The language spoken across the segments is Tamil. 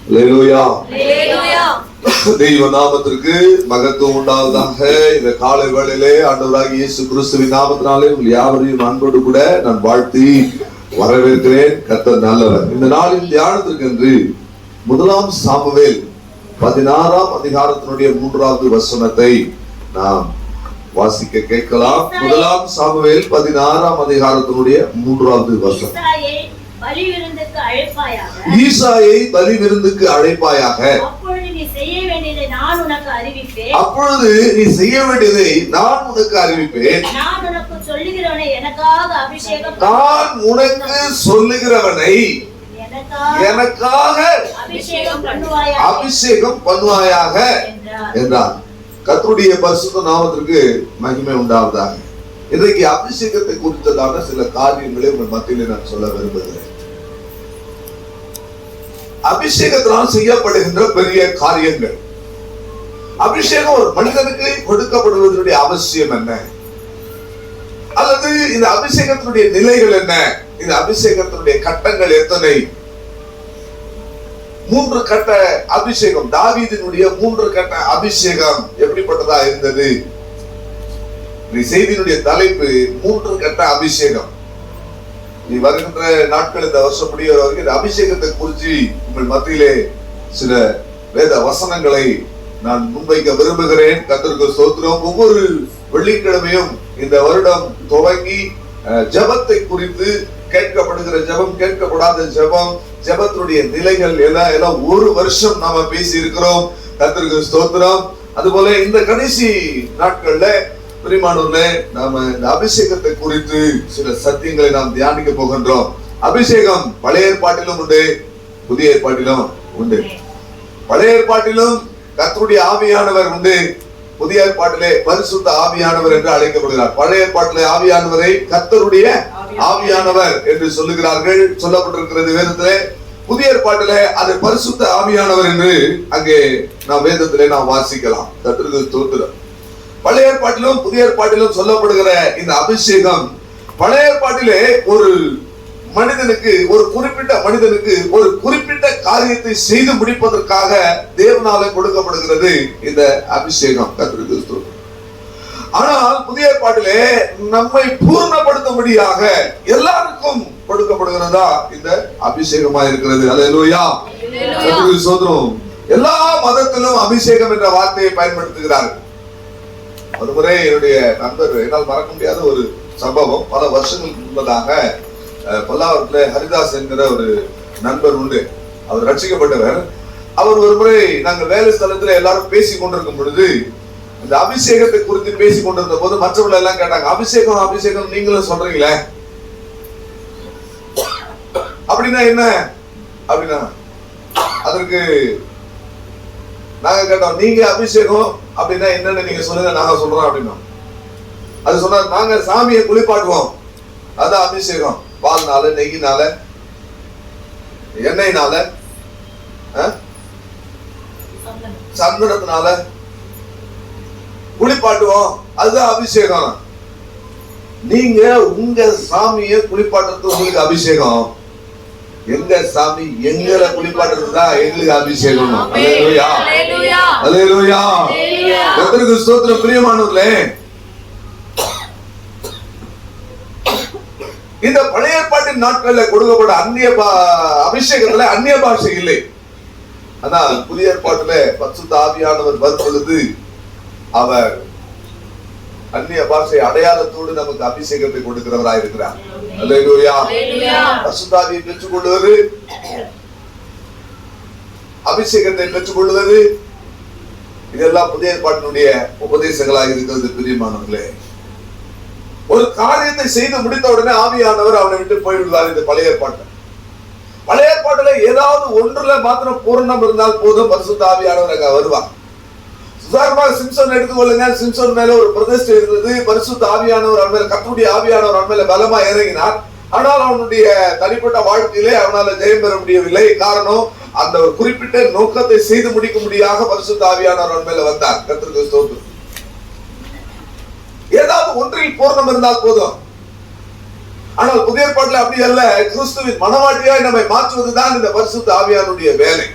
அல்லேலூயா. தெய்வ நாமத்திற்கு மகத்துவம் உண்டாவதாக. இந்த காலை வேளையிலே ஆண்டவராகிய இயேசு கிறிஸ்துவின் நாமத்தினாலே உங்கள் யாவரையும் அன்போடு கூட நான் வாழ்த்தி வரவேற்கிறேன். கர்த்தர் நல்லவர். இந்த நாளின் தியானத்திற்கு என்று 1 சாமுவேல் 16 அதிகாரத்தினுடைய 3வது வசனத்தை நாம் வாசிக்க கேட்கலாம். 1 சாமுவேல் 16 அதிகாரத்தினுடைய 3வது வசனம். ஈசாயை பலி விருந்துக்கு அழைப்பாயாக. அப்பொழுது நீ செய்ய வேண்டியதை நான் உனக்கு அறிவிப்பேன். நான் உனக்கு சொல்லுகிறவனை எனக்காக அபிஷேகம் பண்ணுவாயாக என்றார். கர்த்தருடைய பரிசுத்த நாமத்திற்கு மகிமை உண்டாவதாக. இன்றைக்கு அபிஷேகத்தை குறித்ததான சில காரியங்களை உங்கள் மத்தியிலே நான் சொல்ல விரும்புகிறேன். அபிஷேகத்தினால் செய்யப்படுகின்ற பெரிய காரியங்கள். அபிஷேகம் ஒரு மனிதனுக்கு கொடுக்கப்படுவதனுடைய அவசியம் என்ன, அல்லது இந்த அபிஷேகத்தினுடைய நிலைகள் என்ன, இந்த அபிஷேகத்தினுடைய கட்டங்கள் எத்தனை? 3 கட்ட அபிஷேகம், தாவீதினுடைய 3 கட்ட அபிஷேகம் எப்படிப்பட்டதா இருந்தது? செய்தியினுடைய தலைப்பு 3 கட்ட அபிஷேகம். நீ வருகின்ற நாட்கள் இந்த வருஷம் முடிகிற வரைக்கும் இந்த அபிஷேகத்தை குறித்து உங்கள் மத்தியிலே சில வேத வசனங்களை நான் முன்வைக்க விரும்புகிறேன். கர்த்தருக்கு ஸ்தோத்திரம். ஒவ்வொரு வெள்ளிக்கிழமையும் இந்த வருடம் துவங்கி ஜெபத்தை குறித்து கேட்கப்படுகிற ஜெபம், கேட்கப்படாத ஜெபம், ஜெபத்தினுடைய நிலைகள் எல்லாம் ஒரு வருஷம் நாம பேசி இருக்கிறோம். கர்த்தருக்கு ஸ்தோத்திரம். அதுபோல இந்த கடைசி நாட்கள்ல பிரியமானவர்களே, நாம இந்த அபிஷேகத்தை குறித்து சில சத்தியங்களை நாம் தியானிக்க போகின்றோம். அபிஷேகம் பழைய ஏற்பாட்டிலும் உண்டு, புதிய ஏற்பாட்டிலும் உண்டு. பழைய ஏற்பாட்டிலும் கர்த்தருடைய ஆவியானவர் உண்டு, புதிய ஏற்பாட்டிலே பரிசுத்த ஆவியானவர் என்று அழைக்கப்படுகிறார். பழைய ஏற்பாட்டிலே ஆவியானவரை கர்த்தருடைய ஆவியானவர் என்று சொல்லுகிறார்கள், சொல்லப்பட்டிருக்கிறது வேதத்திலே. புதிய ஏற்பாட்டிலே அது பரிசுத்த ஆவியானவர் என்று அங்கே நாம் வேதத்திலே நாம் வாசிக்கலாம். கர்த்தருக்கு ஸ்தோத்திரம். பழைய ஏற்பாட்டிலும் புதிய ஏற்பாட்டிலும் சொல்லப்படுகிற இந்த அபிஷேகம், பழைய ஏற்பாட்டிலே ஒரு மனிதனுக்கு, ஒரு குறிப்பிட்ட மனிதனுக்கு ஒரு குறிப்பிட்ட காரியத்தை செய்து முடிப்பதற்காக தேவனாலே கொடுக்கப்படுகிறது இந்த அபிஷேகம். கர்த்தருக்கு ஸ்தோத்திரம். ஆனால் புதிய ஏற்பாட்டிலே நம்மை பூர்ணப்படுத்தும்படியாக எல்லாருக்கும் கொடுக்கப்படுகிறதா இந்த அபிஷேகமா இருக்கிறது. அல்லேலூயா. கர்த்தருக்கு ஸ்தோத்திரம். எல்லா மதத்திலும் அபிஷேகம் என்ற வார்த்தையை பயன்படுத்துகிறார்கள். ஒரு முறை என்னுடைய நண்பர், என்னால் மறக்க முடியாத ஒரு சம்பவம், பல வருஷங்களுக்கு முன்பதாக பல்லாவரத்துல ஹரிதாஸ் என்கிற ஒரு நண்பர் உண்டு. அவர் ரட்சிக்கப்பட்டவர். அவர் ஒரு முறை நாங்கள் வேலை ஸ்தலத்துல எல்லாரும் பேசி கொண்டிருக்கும் பொழுது இந்த அபிஷேகத்தை குறித்து பேசி கொண்டிருந்த போது மற்றவர்கள் எல்லாம் கேட்டாங்க, அபிஷேகம் அபிஷேகம் நீங்களும் சொல்றீங்களே, அப்படின்னா என்ன அப்படின்னா? அதற்கு நாங்க கேட்டோம், நீங்க அபிஷேகம் அப்படின்னா என்னன்னு நீங்க சொல்லுங்க, நாங்க சொல்றோம் அப்படின்னா. அது சொன்னா, நாங்க சாமியை குளிப்பாட்டுவோம், அதான் அபிஷேகம். பால்னால, நெய்யினால, எண்ணெய்னால, சந்தனத்தினால குளிப்பாட்டுவோம், அதுதான் அபிஷேகம். நீங்க உங்க சாமியை குளிப்பாட்டுறது உங்களுக்கு அபிஷேகம், எங்க சாமி எங்களை குளிப்பாட்டுறதுதான் எங்களுக்கு அபிஷேகம். அல்லேலூயா. அல்லேலூயா. கர்த்தருக்கு ஸ்தோத்திரம். பிரியமானவர்களே, இந்த பழைய ஏற்பாட்டின் நாட்களில் கொடுக்கப்பட்ட அந்நிய அபிஷேகத்துல அந்நிய பாஷை இல்லை. ஆனால் புதிய ஏற்பாட்டில பரிசுத்த ஆவியானவர் வரும் பொழுது அவர் அந்நிய பாஷை அடையாளத்தோடு நமக்கு அபிஷேகத்தை கொடுக்கிறவராய் இருக்கிறார். அல்லேலூயா. பரிசுத்த ஆவியை பெற்றுக் கொள்வது, அபிஷேகத்தை பெற்றுக் கொள்வது, இதெல்லாம் புதிய ஏற்பாட்டினுடைய உபதேசங்களாக இருக்கிறது. பிரியமானவர்களே, ஒரு காரியத்தை செய்து முடித்த உடனே ஆவியானவர் அவனை விட்டு போய்விடுவார். இந்த பழைய ஏற்பாட்டில், பழைய ஏற்பாட்டில ஏதாவது ஒன்றுல மாத்திரம் பூரணம் இருந்தால் போதும், பரிசுத்த ஆவியானவர் அங்க வருவார். உதாரணமாக சிம்சன் எடுத்துக்கொள்ளுங்க. சிம்சன் மேல ஒரு பிரதிஷ்டை இருந்தது. பரிசுத்த ஆவியானவர் அவன் மேல, கர்த்தருடைய ஆவியானவர் அவன் மேல பலமா இறங்கினார். ஆனால் அவனுடைய தனிப்பட்ட வாழ்க்கையிலே அவனால ஜெயம் பெற முடியவில்லை. காரணம், அந்த ஒரு குறிப்பிட்ட நோக்கத்தை செய்து முடிக்க முடியாத பரிசுத்த ஆவியானவர் அவன் மேல வந்தார். கர்த்தருக்கு ஸ்தோத்திரம். ஏதாவது ஒன்றில் பூரணம் இருந்தால் போதும். ஆனால் புதிய ஏற்பாட்டில் அப்படி அல்ல. கிறிஸ்துவின் மனவாட்டியாய் நம்மை மாற்றுவதுதான் இந்த பரிசுத்த ஆவியானுடைய வேலை.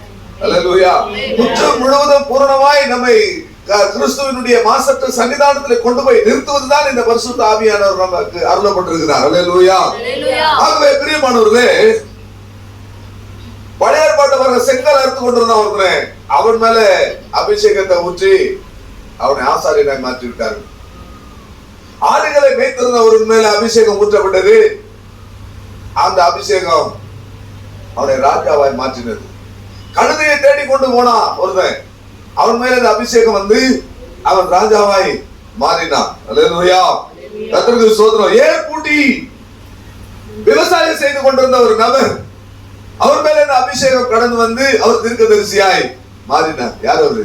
அல்லேலூயா. முற்றும் முழுவதும் பூரணமாய் நம்மை கிறிஸ்துவினுடைய மாசற்ற சன்னிதானத்தில் கொண்டு போய் நிறுத்துவதுதான் இந்த பரிசுத்த ஆவியானவர் நமக்கு அருளப்பட்டிருக்கிறார். அல்லேலூயா. ஆகவே பிரியமானவர்களே, பழைய ஏற்பாட்டு செங்கல் அறுத்து கொண்டிருந்தான் ஒருத்தன், அவன் மேல அபிஷேகத்தை ஊற்றி அவனை ஆசாரியனாய் மாற்றி விட்டார்கள். ஆடுகளை மேய்த்திருந்தவர்கள் மேல அபிஷேகம் ஊற்றப்பட்டது. அந்த அபிஷேகம் அவனை ராஜாவாய் மாற்றினது. கழுதையை தேடிக்கொண்டு போனா ஒருவன், அவன் மேல இந்த அபிஷேகம் வந்து அவன் ராஜாவாய் மாறினான். அல்லேலூயா. கர்த்தருக்கு ஸ்தோத்திரம். ஏர் பூட்டி விவசாயம் செய்து கொண்டிருந்த ஒரு நபர், அவர் மேல இந்த அபிஷேகம் கடந்து வந்து அவர் தீர்க்கதரிசியாய் மாறினார். யார் அவரு?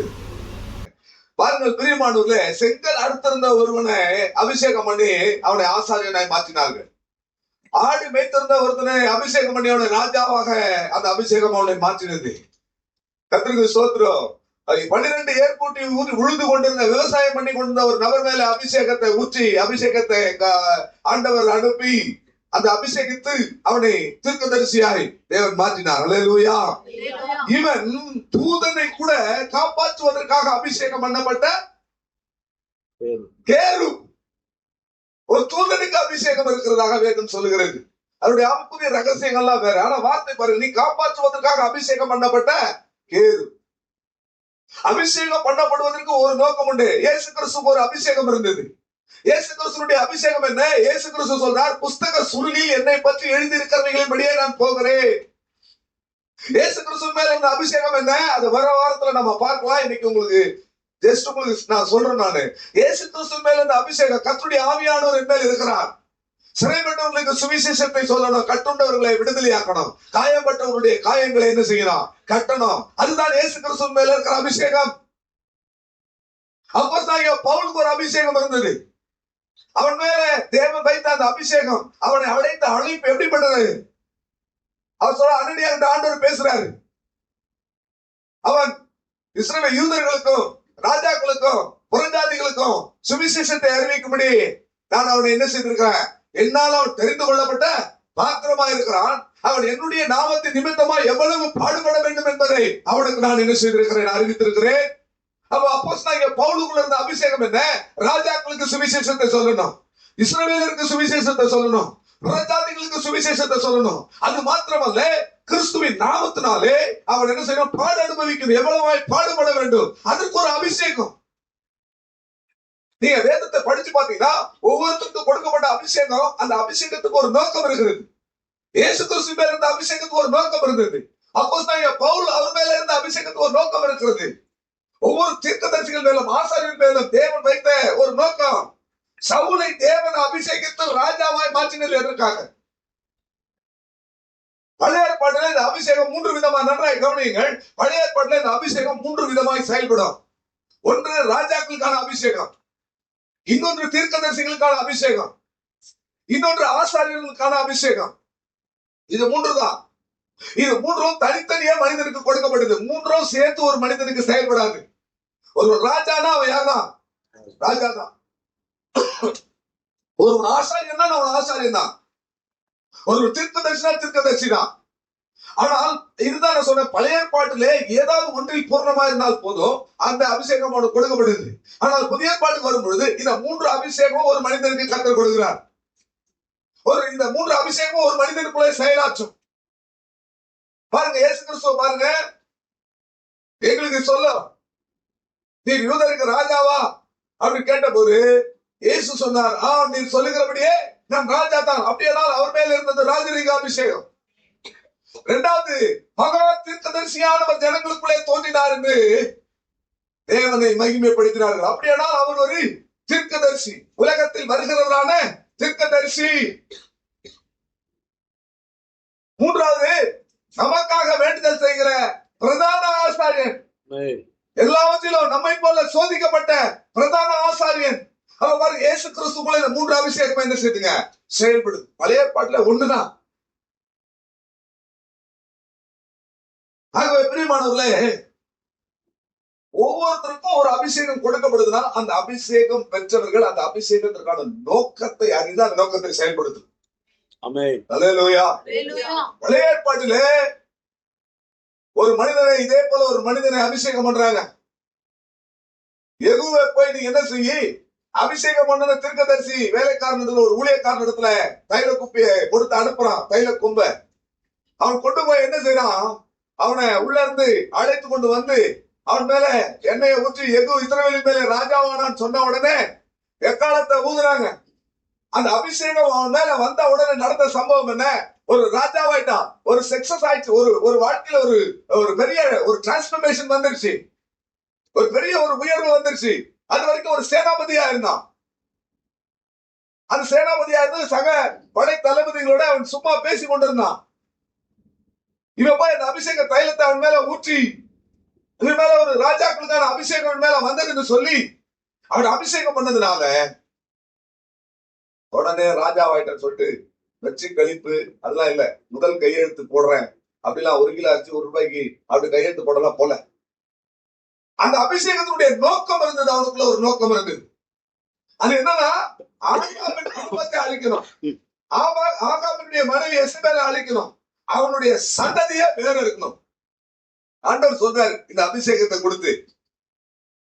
பாருங்கள் பிரியமானவர்களே, செங்கல் அடுத்திருந்த ஒருவனை அபிஷேகம் பண்ணி அவனை ஆசாரியனாய் மாற்றினார்கள். ஆடு மேய்த்திருந்த ஒருத்தனை அபிஷேகம் பண்ணி அவனை ராஜாவாக அந்த அபிஷேகம் அவனை மாற்றினது. கர்த்தருக்கு ஸ்தோத்திரம். 12 ஏற்பூட்டி உழுது கொண்டிருந்த விவசாயம் பண்ணி கொண்டிருந்த ஒரு நபர் மேல அபிஷேகத்தை ஊற்றி அபிஷேகத்தை ஆண்டவர் அனுப்பி அந்த அபிஷேகித்து அவனை தீர்க்கதரிசியாய் தேவன் மாற்றினார். அல்லேலூயா. இவன் தூதனை கூட காப்பாற்றுவதற்காக அபிஷேகம் பண்ணப்பட்ட கேரு. ஒரு தூதனுக்கு அபிஷேகம் இருக்கிறதாக வேதம் சொல்லுகிறது. அவருடைய ஆவிக்குரிய ரகசியங்கள்லாம் வேற. ஆனா வார்த்தை பாருங்க, நீ காப்பாற்றுவதற்காக அபிஷேகம் பண்ணப்பட்ட கேரு. அபிஷேகம் பண்ணப்படுவதற்கு ஒரு நோக்கம் உண்டு. இயேசு கிறிஸ்துவுக்கு ஒரு அபிஷேகம் இருந்தது. இயேசு கிறிஸ்துவுடைய அபிஷேகம் என்ன? இயேசு கிறிஸ்து சொல்றார், புஸ்தக சுருளில் என்னை பற்றி எழுதியிருக்கிறவைகளின்படியே நான் போகிறேன். இயேசு கிறிஸ்து மேல இருந்த அபிஷேகம் என்ன? அது வர வாரத்துல நம்ம பார்க்கலாம். இன்னைக்கு உங்களுக்கு ஜஸ்ட் உங்களுக்கு நான் சொல்றேன். நானு இயேசு கிறிஸ்து மேல இருந்த அபிஷேகம், கர்த்தருடைய ஆவியானவர் என் மேல் இருக்கிறார். சிறைப்பட்டவர்களுக்கு சுவிசேஷத்தை சொல்லணும், கட்டுண்டவர்களை விடுதலையாக்கணும், காயப்பட்டவர்களுடைய காயங்களை என்ன செய்யணும்? கட்டணும். அதுதான் இயேசு கிறிஸ்து மேல இருக்கிற அபிஷேகம். அப்போஸ்தலனாகிய பவுலுக்கு ஒரு அபிஷேகம் இருந்தது. அவன் மேல தேவன் வைத்த அந்த அபிஷேகம், அவனை அழைத்த அழைப்பு எப்படிப்பட்டது? அவர் சொல்ல அனனியாக ஆண்டவர் பேசுறாரு. அவன் இஸ்ரவேல் யூதர்களுக்கும் ராஜாக்களுக்கும் புறஜாதிகளுக்கும் சுவிசேஷத்தை அறிவிக்கும்படி நான் அவனை என்ன செய்திருக்கிறேன்? என்னால் அவன் தெரிந்து கொள்ளப்பட்ட பாத்திரமா இருக்கிறான். அவன் என்னுடைய நாமத்தின் நிமித்தமா எவ்வளவு பாடுபட வேண்டும் என்பதை அவனுக்கு நான் என்ன செய்திருக்கிறேன்? அறிவித்திருக்கிறேன். அப்ப அப்போஸ்தலனாகிய பவுலுக்குள்ள இருந்த அபிஷேகம் என்ன? ராஜாக்களுக்கு சுவிசேஷத்தை சொல்லணும், இஸ்ரவேலருக்கு சுவிசேஷத்தை சொல்லணும், புறஜாதிகளுக்கு சுவிசேஷத்தை சொல்லணும். அது மாத்திரமல்ல, கிறிஸ்துவின் நாமத்தினாலே அவன் என்ன செய்யணும்? பாடு அனுபவிக்கணும், எவ்வளவாய் பாடுபட வேண்டும். அதற்கு ஒரு அபிஷேகம். நீங்க வேதத்தை படிச்சு பாத்தீங்கன்னா ஒவ்வொருத்தருக்கும் கொடுக்கப்பட்ட அபிஷேகம், அந்த அபிஷேகத்துக்கு ஒரு நோக்கம் இருக்கிறது. இயேசு கிறிஸ்து மேல இருந்த அபிஷேகத்துக்கு ஒரு நோக்கம் இருந்தது. அப்போஸ்தலனாகிய பவுல் அவர் மேல இருந்த அபிஷேகத்துக்கு ஒரு நோக்கம் இருக்கிறது. ஒவ்வொரு தீர்க்கதரிசிகள் மேலும் ஆசாரியர் மேலும் தேவன் வைத்த ஒரு நோக்கம். சவுலை தேவன் அபிஷேகித்து ராஜாவாய் மாற்றினது எதற்காக? பழைய ஏற்பாட்டில் இந்த அபிஷேகம் 3 விதமா, நன்றாய் கவனியுங்கள். பழைய ஏற்பாட்டில் இந்த அபிஷேகம் 3 விதமாய் செயல்படும். ஒன்று ராஜாக்களுக்கான அபிஷேகம், இன்னொன்று தீர்க்கதரிசிகளுக்கான அபிஷேகம், இன்னொன்று ஆசாரியர்களுக்கான அபிஷேகம். இது 3 தான். இது 3ம் தனித்தனியா மனிதனுக்கு கொடுக்கப்பட்டது. 3ம் சேர்த்து ஒரு மனிதனுக்கு செயல்படாது. ஒரு ராஜானா அவன் யார்தான்? ராஜா தான். ஒரு ஆசாரியன்னா அவன் ஆசாரியன் தான். ஒரு தீர்க்கதரிசினா தீர்க்கதரிசி தான். ஆனால் இதுதான் நான் சொன்ன, பழைய ஏற்பாட்டிலே ஏதாவது ஒன்றில் பூர்ணமா இருந்தால் போதும், அந்த அபிஷேகம் அவனுக்கு கொடுக்கப்படுது. ஆனால் புதிய ஏற்பாட்டுக்கு வரும் பொழுது இந்த 3 அபிஷேகம் ஒரு மனிதனுக்கு கர்த்தர் கொடுக்கிறார். இந்த 3 அபிஷேகம் ஒரு மனிதனுக்குள்ளே செயலாற்றும். பாருங்க, இயேசு கிறிஸ்துவ பாருங்க, எங்களுக்கு சொல்ல, நீ யூதருக்கு ராஜாவா அப்படின்னு கேட்ட போது இயேசு சொன்னார், நீர் சொல்லுகிறபடியே நான் ராஜா தான். அப்படியானால் அவர் மேல இருந்தது ராஜரீக அபிஷேகம். 2வது, மகா தீர்க்கதரிசியானவர் ஜனங்களுக்குள்ளே தோன்றினார் என்று தேவனை மகிமைப்படுத்தினார்கள். அப்படியானால் அவர் ஒரு தீர்க்கதரிசி, உலகத்தில் வருகிறவரான தீர்க்கதரிசி. 3வது, நமக்காக வேண்டுதல் செய்கிற பிரதான ஆசாரியன், எல்லாவற்றிலும் நம்மை போல சோதிக்கப்பட்ட பிரதான ஆசாரியன். அவர் இயேசு கிறிஸ்துக்குள்ள இந்த 3 அபிஷேகம் என்ன செய்யுங்க? செயல்படுது. பழைய ஏற்பாட்டுல ஒண்ணுதான். ஆகவே பிரியமானவர்களே, ஒவ்வொருத்தருக்கும் ஒரு அபிஷேகம் கொடுக்கப்படுதுன்னா அந்த அபிஷேகம் பெற்றவர்கள் அந்த அபிஷேகத்திற்கான நோக்கத்தை அறிந்து அந்த நோக்கத்தை செயல்படுத்து. ஆமென். அல்லேலூயா. பழைய ஏற்பாட்டிலே ஒரு மனிதனை இதே போல ஒரு மனிதனை அபிஷேகம் பண்றாங்க. யெகூவை போய் நீ என்ன செய்ய, அபிஷேகம் பண்ண தீர்க்கதரிசி வேலைக்காரன் ஒரு ஊழியக்காரன் இடத்துல தைல குப்பியை கொடுத்து அனுப்புறான். தைல கும்ப அவன் கொண்டு போய் என்ன செய்யறான், அவனை உள்ள இருந்து அழைத்து கொண்டு வந்து அவன் மேல எண்ணெயை ஊற்றி யெகூ இஸ்ரவேலின் மேல ராஜாவானான்னு சொன்ன உடனே எக்காலத்தை ஊதுறாங்க. அந்த அபிஷேகம் அவன் மேல வந்த உடனே நடந்த சம்பவம் என்ன, ஒரு ராஜாவாயிட்டான், ஒரு சக்சஸ் ஆயிடுச்சு, ஒரு வாழ்க்கையில ஒரு பெரிய ஒரு டிரான்ஸ்பர்மேஷன் வந்துருச்சு, ஒரு பெரிய ஒரு உயர்வு வந்துருச்சு. அது வரைக்கும் ஒரு சேனாபதியா இருந்தான். அந்த சேனாபதியா இருந்து சக படை தளபதிகளோட அவன் சும்மா பேசி கொண்டிருந்தான். இவன் போய் அந்த அபிஷேக தைலத்தை அவன் மேல ஊற்றி, இவன் மேல ஒரு ராஜாக்களுக்கான அபிஷேகம் அவன் மேல வந்ததுன்னு சொல்லி அவன் அபிஷேகம் பண்ணதுனால உடனே ராஜாவாயிட்டன்னு சொல்லிட்டு வெற்றி கழிப்பு அதெல்லாம் இல்ல, முதல் கையெழுத்து போடுறேன் அப்படிலாம் 1 கிலோ அரிசி 1 ரூபாய்க்கு அப்படி கையெழுத்து போடலாம் போல. அந்த அபிஷேகத்தினுடைய நோக்கம் இருந்தது, அவனுக்குள்ள ஒரு நோக்கம் இருந்தது. அது என்னன்னா, ஆகாபின் குடும்பத்தை அழிக்கணும், ஆகாபினுடைய மனைவி எசபேலை அழிக்கணும், அவனுடைய சந்ததியை வேற இருக்கணும். ஆண்டவர் சொல்றாரு இந்த அபிஷேகத்தை கொடுத்து,